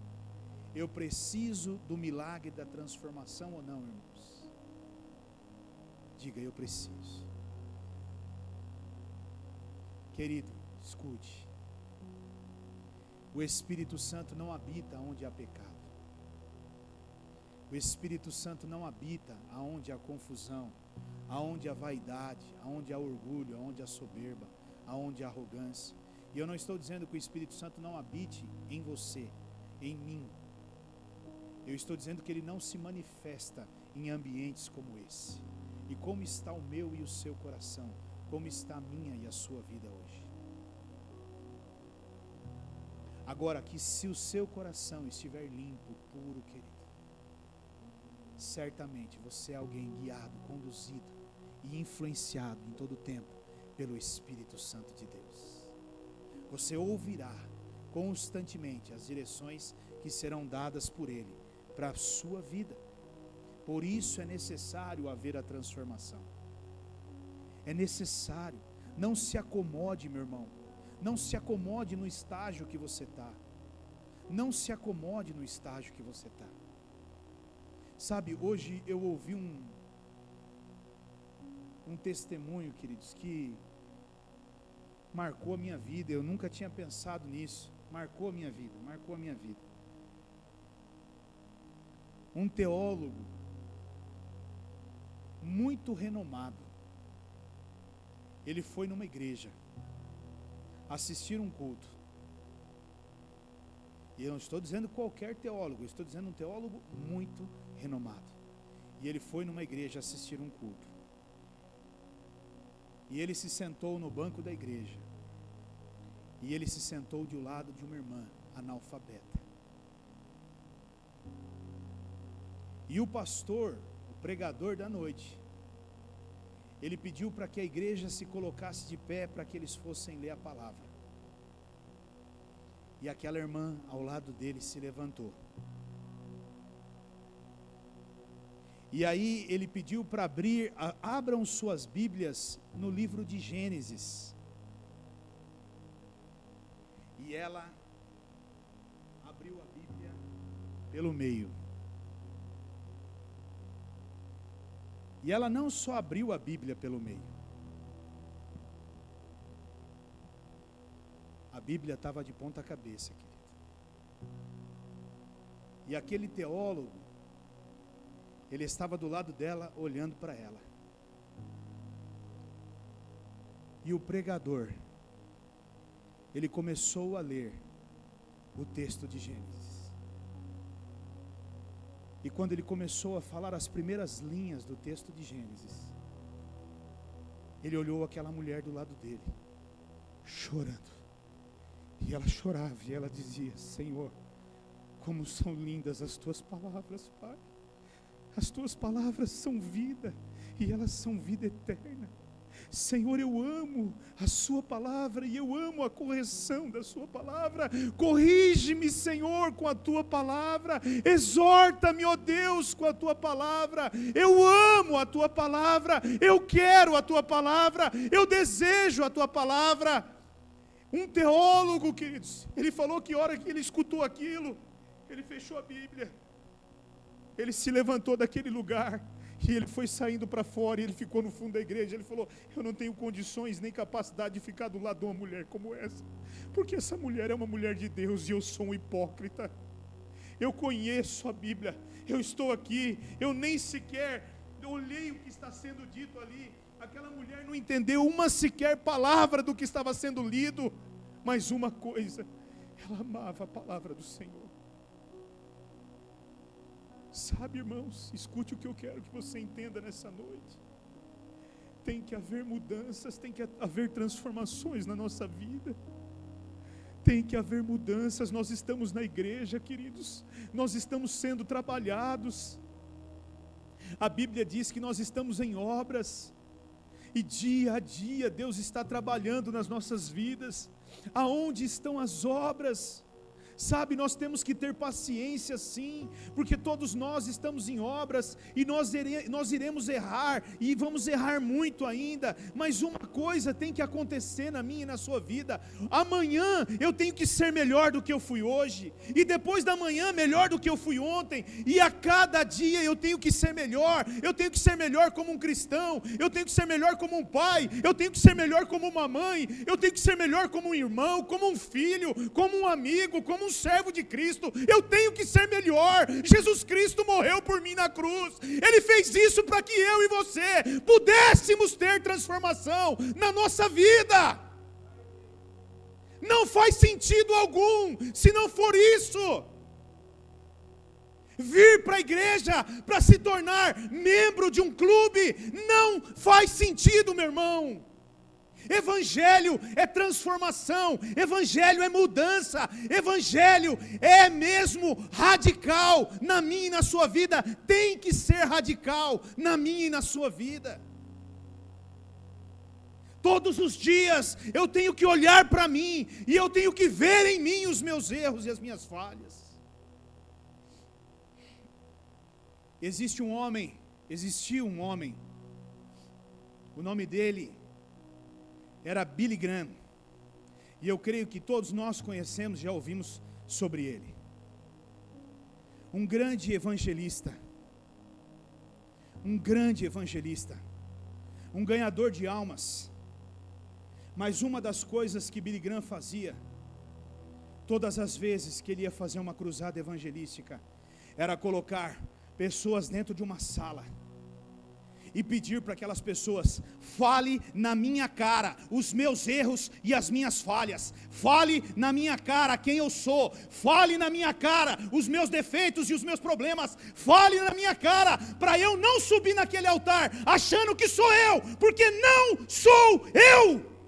eu preciso do milagre da transformação ou não, irmãos? Diga: eu preciso. Querido, escute. O Espírito Santo não habita onde há pecado. O Espírito Santo não habita aonde há confusão, aonde há vaidade, aonde há orgulho, aonde há soberba, aonde há arrogância. E eu não estou dizendo que o Espírito Santo não habite em você, em mim. Eu estou dizendo que ele não se manifesta em ambientes como esse. E como está o meu e o seu coração? Como está a minha e a sua vida hoje? Agora, que se o seu coração estiver limpo, puro, querido, certamente você é alguém guiado, conduzido e influenciado em todo o tempo pelo Espírito Santo de Deus. Você ouvirá constantemente as direções que serão dadas por Ele para a sua vida. Por isso é necessário haver a transformação. É necessário. Não se acomode, meu irmão. Não se acomode no estágio que você está. Não se acomode no estágio que você está. Sabe, hoje eu ouvi um testemunho, queridos, que marcou a minha vida. Eu nunca tinha pensado nisso. Marcou a minha vida, marcou a minha vida. Um teólogo muito renomado. Ele foi numa igreja assistir um culto. E eu não estou dizendo qualquer teólogo, eu estou dizendo um teólogo muito renomado. E ele foi numa igreja assistir um culto. E ele se sentou no banco da igreja. E ele se sentou do lado de uma irmã analfabeta. E o pastor, o pregador da noite, ele pediu para que a igreja se colocasse de pé para que eles fossem ler a palavra. E aquela irmã ao lado dele se levantou. E aí ele pediu para abram suas Bíblias no livro de Gênesis. E ela abriu a pelo meio. E ela não só abriu a Bíblia pelo meio. A Bíblia estava de ponta cabeça, querido. E aquele teólogo, ele estava do lado dela, olhando para ela. E o pregador, ele começou a ler o texto de Gênesis. E quando ele começou a falar as primeiras linhas do texto de Gênesis, ele olhou aquela mulher do lado dele, chorando. E ela chorava e ela dizia: Senhor, como são lindas as tuas palavras, Pai. As tuas palavras são vida, e elas são vida eterna. Senhor, eu amo a sua palavra e eu amo a correção da sua palavra. Corrige-me, Senhor, com a tua palavra. Exorta-me, ó Deus, com a tua palavra. Eu amo a tua palavra, eu quero a tua palavra, eu desejo a tua palavra. Um teólogo, queridos, ele falou que a hora que ele escutou aquilo, ele fechou a Bíblia, ele se levantou daquele lugar, e ele foi saindo para fora, e ele ficou no fundo da igreja. Ele falou: eu não tenho condições nem capacidade de ficar do lado de uma mulher como essa, porque essa mulher é uma mulher de Deus, e eu sou um hipócrita. Eu conheço a Bíblia, eu estou aqui, eu nem sequer olhei o que está sendo dito ali. Aquela mulher não entendeu uma sequer palavra do que estava sendo lido, mas uma coisa, ela amava a palavra do Senhor. Sabe, irmãos, escute o que eu quero que você entenda nessa noite. Tem que haver mudanças, tem que haver transformações na nossa vida. Tem que haver mudanças. Nós estamos na igreja, queridos, nós estamos sendo trabalhados. A Bíblia diz que nós estamos em obras, e dia a dia Deus está trabalhando nas nossas vidas. Aonde estão as obras? Sabe, nós temos que ter paciência sim, porque todos nós estamos em obras, e nós iremos errar, e vamos errar muito ainda, mas uma coisa tem que acontecer na minha e na sua vida: amanhã eu tenho que ser melhor do que eu fui hoje, e depois da manhã melhor do que eu fui ontem, e a cada dia eu tenho que ser melhor. Eu tenho que ser melhor como um cristão, eu tenho que ser melhor como um pai, eu tenho que ser melhor como uma mãe, eu tenho que ser melhor como um irmão, como um filho, como um amigo, como um servo de Cristo. Eu tenho que ser melhor. Jesus Cristo morreu por mim na cruz, Ele fez isso para que eu e você pudéssemos ter transformação na nossa vida. Não faz sentido algum se não for isso. Vir para a igreja para se tornar membro de um clube não faz sentido, meu irmão. Evangelho é transformação, evangelho é mudança, evangelho é mesmo radical na minha e na sua vida. Tem que ser radical na minha e na sua vida. Todos os dias eu tenho que olhar para mim, e eu tenho que ver em mim os meus erros e as minhas falhas. Existiu um homem, o nome dele era Billy Graham, e eu creio que todos nós conhecemos, já ouvimos sobre ele. Um grande evangelista, um ganhador de almas. Mas uma das coisas que Billy Graham fazia, todas as vezes que ele ia fazer uma cruzada evangelística, era colocar pessoas dentro de uma sala e pedir para aquelas pessoas: fale na minha cara os meus erros e as minhas falhas, fale na minha cara quem eu sou, fale na minha cara os meus defeitos e os meus problemas, fale na minha cara, para eu não subir naquele altar achando que sou eu, porque não sou eu.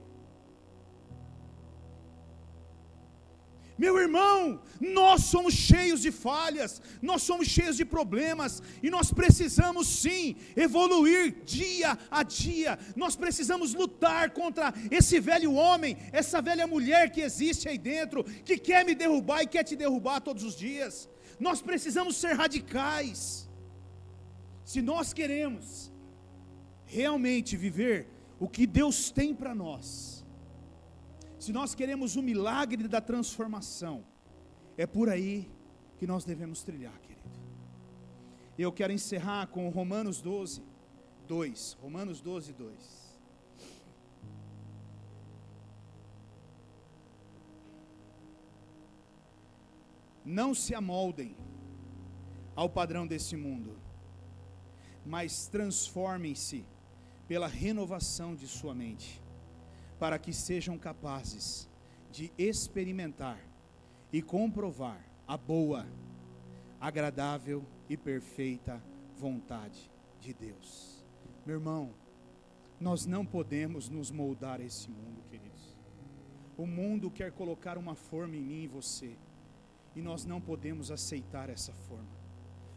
Meu irmão, nós somos cheios de falhas, nós somos cheios de problemas, e nós precisamos sim evoluir dia a dia. Nós precisamos lutar contra esse velho homem, essa velha mulher que existe aí dentro, que quer me derrubar e quer te derrubar todos os dias. Nós precisamos ser radicais. Se nós queremos realmente viver o que Deus tem para nós, se nós queremos o milagre da transformação, é por aí que nós devemos trilhar, querido. Eu quero encerrar com Romanos 12, 2. Romanos 12, 2. Não se amoldem ao padrão desse mundo, mas transformem-se pela renovação de sua mente, para que sejam capazes de experimentar e comprovar a boa, agradável e perfeita vontade de Deus. Meu irmão, nós não podemos nos moldar a esse mundo, queridos. O mundo quer colocar uma forma em mim e em você, e nós não podemos aceitar essa forma.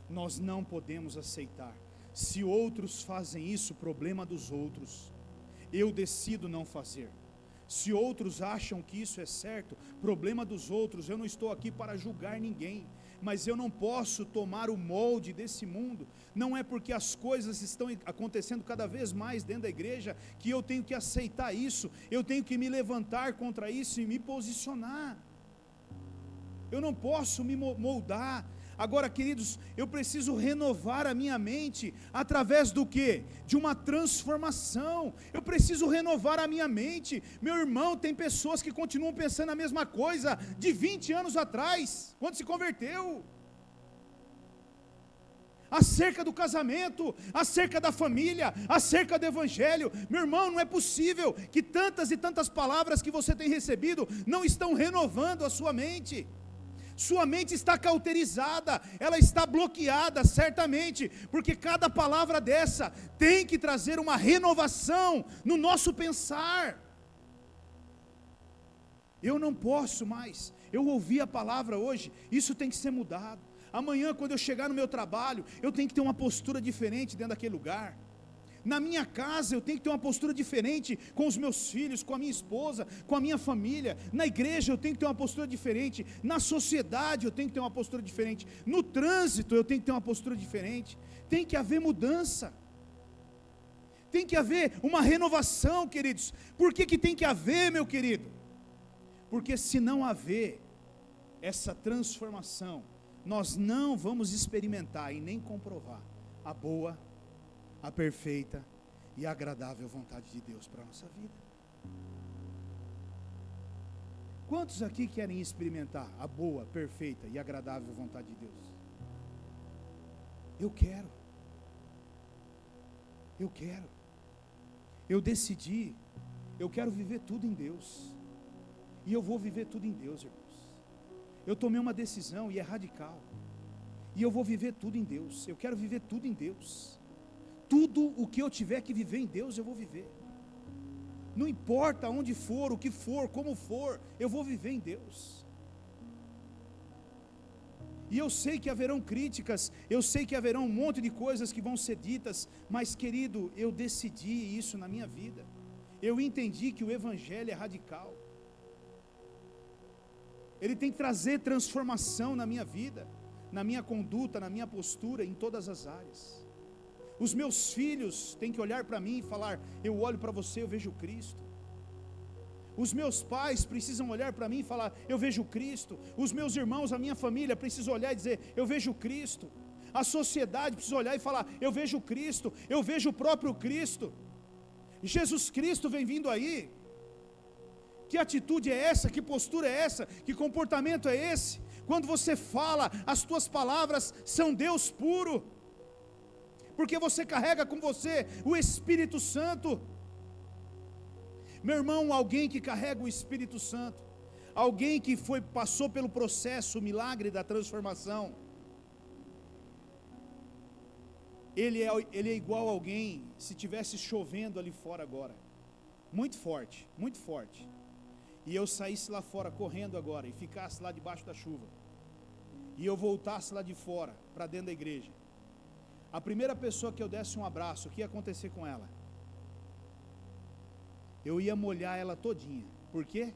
Nós não podemos aceitar. Se outros fazem isso, problema dos outros. Eu decido não fazer. Se outros acham que isso é certo, problema dos outros. Eu não estou aqui para julgar ninguém, mas eu não posso tomar o molde desse mundo. Não é porque as coisas estão acontecendo cada vez mais dentro da igreja que eu tenho que aceitar isso. Eu tenho que me levantar contra isso e me posicionar. Eu não posso me moldar. Agora, queridos, eu preciso renovar a minha mente através do quê? De uma transformação. Eu preciso renovar a minha mente. Meu irmão, tem pessoas que continuam pensando a mesma coisa de 20 anos atrás, quando se converteu. Acerca do casamento, acerca da família, acerca do evangelho. Meu irmão, não é possível que tantas e tantas palavras que você tem recebido não estão renovando a sua mente. Sua mente está cauterizada, ela está bloqueada, certamente, porque cada palavra dessa tem que trazer uma renovação no nosso pensar. Eu não posso mais, eu ouvi a palavra hoje, isso tem que ser mudado. Amanhã, quando eu chegar no meu trabalho, eu tenho que ter uma postura diferente dentro daquele lugar. Na minha casa eu tenho que ter uma postura diferente com os meus filhos, com a minha esposa, com a minha família. Na igreja eu tenho que ter uma postura diferente. Na sociedade eu tenho que ter uma postura diferente. No trânsito eu tenho que ter uma postura diferente. Tem que haver mudança. Tem que haver uma renovação, queridos. Por que tem que haver, meu querido? Porque se não haver essa transformação, nós não vamos experimentar e nem comprovar a boa, a perfeita e agradável vontade de Deus para a nossa vida. Quantos aqui querem experimentar a boa, perfeita e agradável vontade de Deus? Eu quero. Eu decidi, eu quero viver tudo em Deus. E eu vou viver tudo em Deus, irmãos. Eu tomei uma decisão e é radical. E eu vou viver tudo em Deus. Eu quero viver tudo em Deus. Tudo o que eu tiver que viver em Deus, eu vou viver. Não importa onde for, o que for, como for, eu vou viver em Deus. E eu sei que haverão críticas, eu sei que haverão um monte de coisas que vão ser ditas, mas querido, eu decidi isso na minha vida. Eu entendi que o evangelho é radical. Ele tem que trazer transformação na minha vida, na minha conduta, na minha postura, em todas as áreas. Os meus filhos têm que olhar para mim e falar: eu olho para você, eu vejo Cristo. Os meus pais precisam olhar para mim e falar: eu vejo Cristo. Os meus irmãos, a minha família precisa olhar e dizer: eu vejo Cristo. A sociedade precisa olhar e falar: eu vejo Cristo, eu vejo o próprio Cristo. Jesus Cristo vem vindo aí. Que atitude é essa? Que postura é essa? Que comportamento é esse? Quando você fala, as tuas palavras são Deus puro, porque você carrega com você o Espírito Santo. Meu irmão, alguém que carrega o Espírito Santo, alguém que passou pelo processo, o milagre da transformação, ele é igual a alguém, se tivesse chovendo ali fora agora, muito forte, e eu saísse lá fora correndo agora, e ficasse lá debaixo da chuva, e eu voltasse lá de fora, para dentro da igreja, a primeira pessoa que eu desse um abraço, o que ia acontecer com ela? Eu ia molhar ela todinha. Por quê?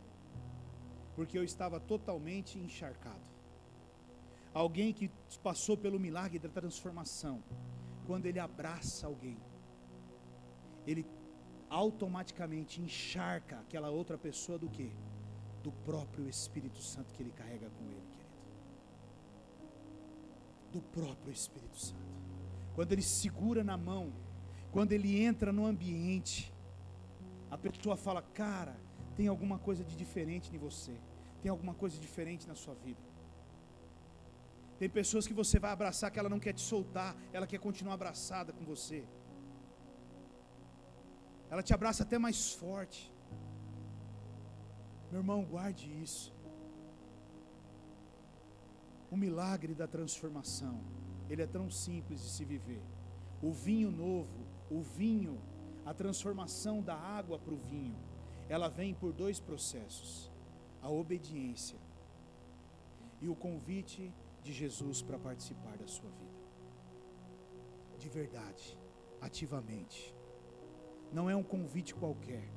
Porque eu estava totalmente encharcado. Alguém que passou pelo milagre da transformação, quando ele abraça alguém, ele automaticamente encharca aquela outra pessoa do quê? Do próprio Espírito Santo que ele carrega com ele, querido. do próprio Espírito Santo. Quando ele segura na mão, quando ele entra no ambiente, a pessoa fala: cara, tem alguma coisa de diferente em você, tem alguma coisa diferente na sua vida. Tem pessoas que você vai abraçar que ela não quer te soltar, ela quer continuar abraçada com você. Ela te abraça até mais forte. Meu irmão, guarde isso. O milagre da transformação, ele é tão simples de se viver. O vinho novo, a transformação da água para o vinho, ela vem por 2 processos: a obediência e o convite de Jesus para participar da sua vida. De verdade, ativamente. Não é um convite qualquer.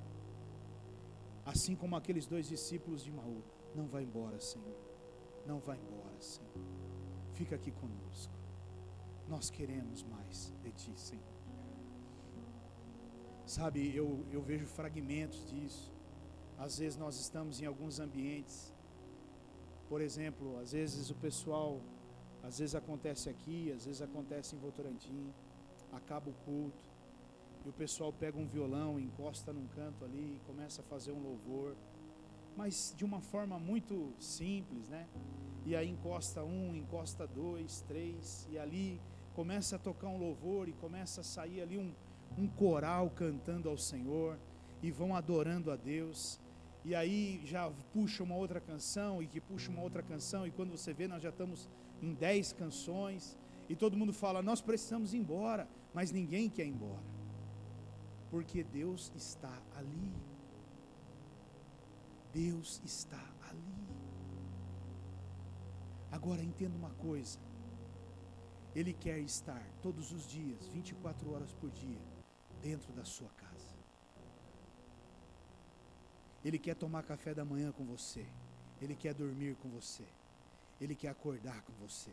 Assim como aqueles 2 discípulos de Emaú: não vai embora, Senhor. Não vai embora, Senhor. Fica aqui conosco. Nós queremos mais de Ti, Senhor. Sabe, eu vejo fragmentos disso. Às vezes nós estamos em alguns ambientes. Por exemplo, às vezes o pessoal, às vezes acontece aqui, às vezes acontece em Votorantim, acaba o culto, e o pessoal pega um violão, encosta num canto ali, e começa a fazer um louvor, mas de uma forma muito simples, né? E aí encosta 1, encosta 2, 3, e ali começa a tocar um louvor, e começa a sair ali um coral cantando ao Senhor, e vão adorando a Deus. E aí já puxa uma outra canção, e que puxa uma outra canção, e quando você vê, nós já estamos em 10 canções, e todo mundo fala: nós precisamos ir embora, mas ninguém quer ir embora, porque Deus está ali. Deus está ali. Agora entenda uma coisa: Ele quer estar todos os dias, 24 horas por dia, dentro da sua casa. Ele quer tomar café da manhã com você, Ele quer dormir com você, Ele quer acordar com você,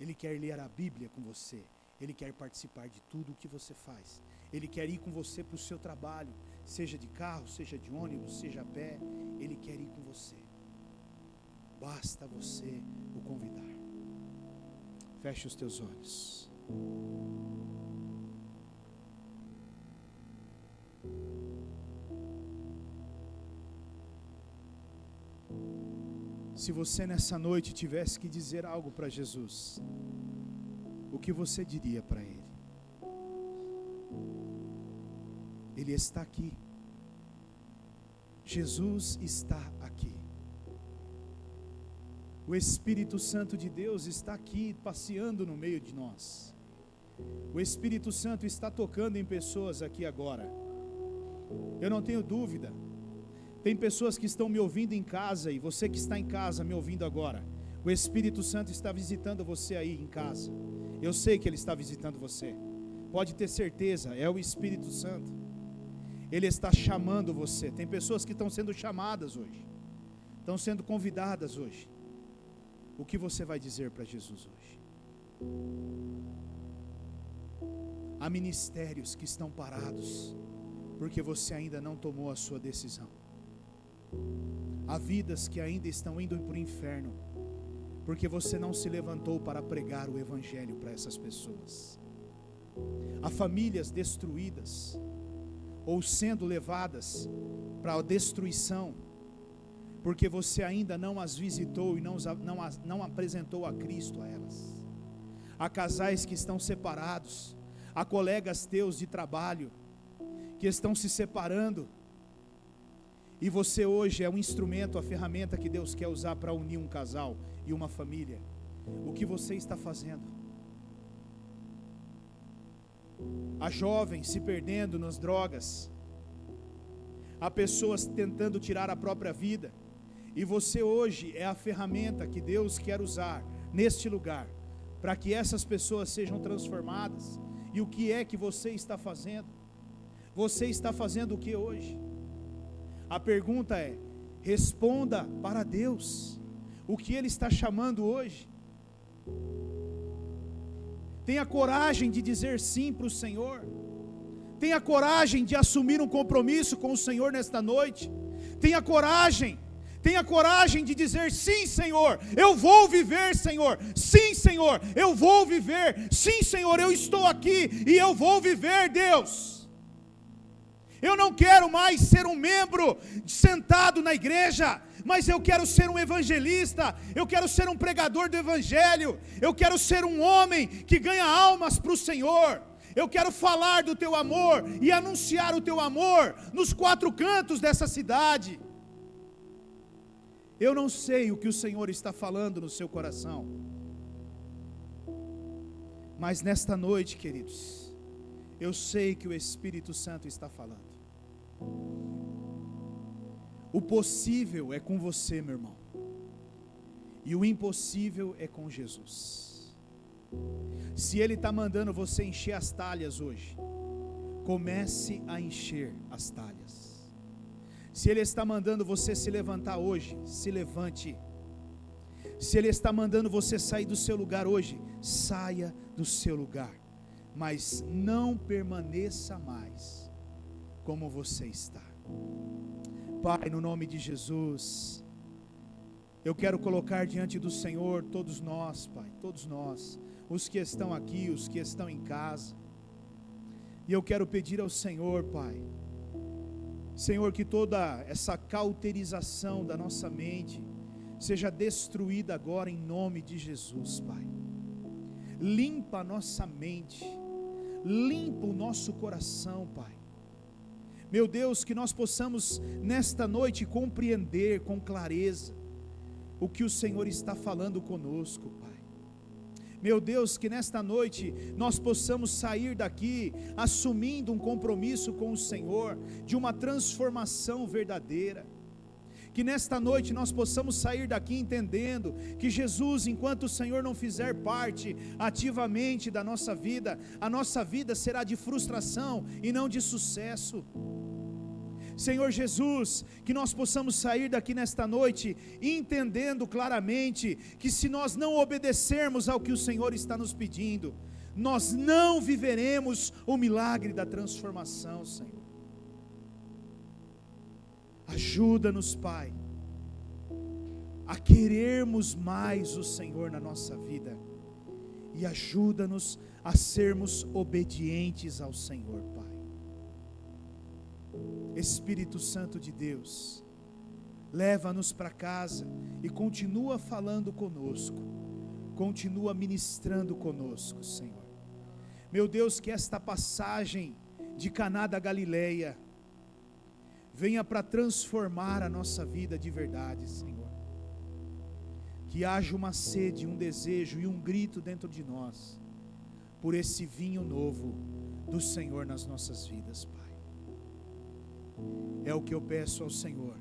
Ele quer ler a Bíblia com você, Ele quer participar de tudo o que você faz, Ele quer ir com você para o seu trabalho, seja de carro, seja de ônibus, seja a pé, Ele quer ir com você. Basta você o convidar. Feche os teus olhos. Se você nessa noite tivesse que dizer algo para Jesus, o que você diria para Ele? Ele está aqui. Jesus está aqui. O Espírito Santo de Deus está aqui passeando no meio de nós. O Espírito Santo está tocando em pessoas aqui agora. Eu não tenho dúvida. Tem pessoas que estão me ouvindo em casa, e você que está em casa me ouvindo agora, o Espírito Santo está visitando você aí em casa. Eu sei que Ele está visitando você. Pode ter certeza, é o Espírito Santo. Ele está chamando você. Tem pessoas que estão sendo chamadas hoje, estão sendo convidadas hoje. O que você vai dizer para Jesus hoje? Há ministérios que estão parados, porque você ainda não tomou a sua decisão. Há vidas que ainda estão indo para o inferno, porque você não se levantou para pregar o Evangelho para essas pessoas. Há famílias destruídas, ou sendo levadas para a destruição, porque você ainda não as visitou e não apresentou a Cristo a elas. Há casais que estão separados, há colegas teus de trabalho que estão se separando, e você hoje é um instrumento, a ferramenta que Deus quer usar para unir um casal e uma família. O que você está fazendo? Há jovens se perdendo nas drogas, há pessoas tentando tirar a própria vida, e você hoje é a ferramenta que Deus quer usar neste lugar, para que essas pessoas sejam transformadas. E o que é que você está fazendo? Você está fazendo o que hoje? A pergunta é: responda para Deus, o que Ele está chamando hoje. Tenha coragem de dizer sim para o Senhor. Tenha coragem de assumir um compromisso com o Senhor nesta noite. Tenha coragem Tenha coragem de dizer: sim, Senhor, eu vou viver, Senhor. Sim, Senhor, eu vou viver. Sim, Senhor, eu estou aqui e eu vou viver, Deus. Eu não quero mais ser um membro sentado na igreja, mas eu quero ser um evangelista, eu quero ser um pregador do evangelho, eu quero ser um homem que ganha almas para o Senhor. Eu quero falar do teu amor e anunciar o teu amor nos 4 cantos dessa cidade. Eu não sei o que o Senhor está falando no seu coração, mas nesta noite, queridos, eu sei que o Espírito Santo está falando. O possível é com você, meu irmão, e o impossível é com Jesus. Se Ele está mandando você encher as talhas hoje, comece a encher as talhas. Se Ele está mandando você se levantar hoje, se levante. Se Ele está mandando você sair do seu lugar hoje, saia do seu lugar, mas não permaneça mais como você está. Pai, no nome de Jesus, eu quero colocar diante do Senhor todos nós, Pai, todos nós, os que estão aqui, os que estão em casa, e eu quero pedir ao Senhor, Pai, Senhor, que toda essa cauterização da nossa mente seja destruída agora em nome de Jesus, Pai. Limpa a nossa mente, limpa o nosso coração, Pai. Meu Deus, que nós possamos nesta noite compreender com clareza o que o Senhor está falando conosco, Pai. Meu Deus, que nesta noite nós possamos sair daqui assumindo um compromisso com o Senhor, de uma transformação verdadeira. Que nesta noite nós possamos sair daqui entendendo que Jesus, enquanto o Senhor não fizer parte ativamente da nossa vida, a nossa vida será de frustração e não de sucesso. Senhor Jesus, que nós possamos sair daqui nesta noite entendendo claramente que se nós não obedecermos ao que o Senhor está nos pedindo, nós não viveremos o milagre da transformação, Senhor. Ajuda-nos, Pai, a querermos mais o Senhor na nossa vida, e ajuda-nos a sermos obedientes ao Senhor, Pai. Espírito Santo de Deus, leva-nos para casa e continua falando conosco, continua ministrando conosco, Senhor. Meu Deus, que esta passagem de Caná da Galileia venha para transformar a nossa vida de verdade, Senhor. Que haja uma sede, um desejo e um grito dentro de nós, por esse vinho novo do Senhor nas nossas vidas, Pai. É o que eu peço ao Senhor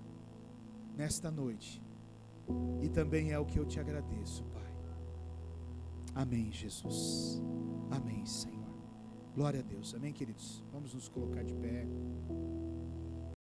nesta noite, e também é o que eu te agradeço, Pai. Amém, Jesus. Amém, Senhor. Glória a Deus. Amém, queridos. Vamos nos colocar de pé.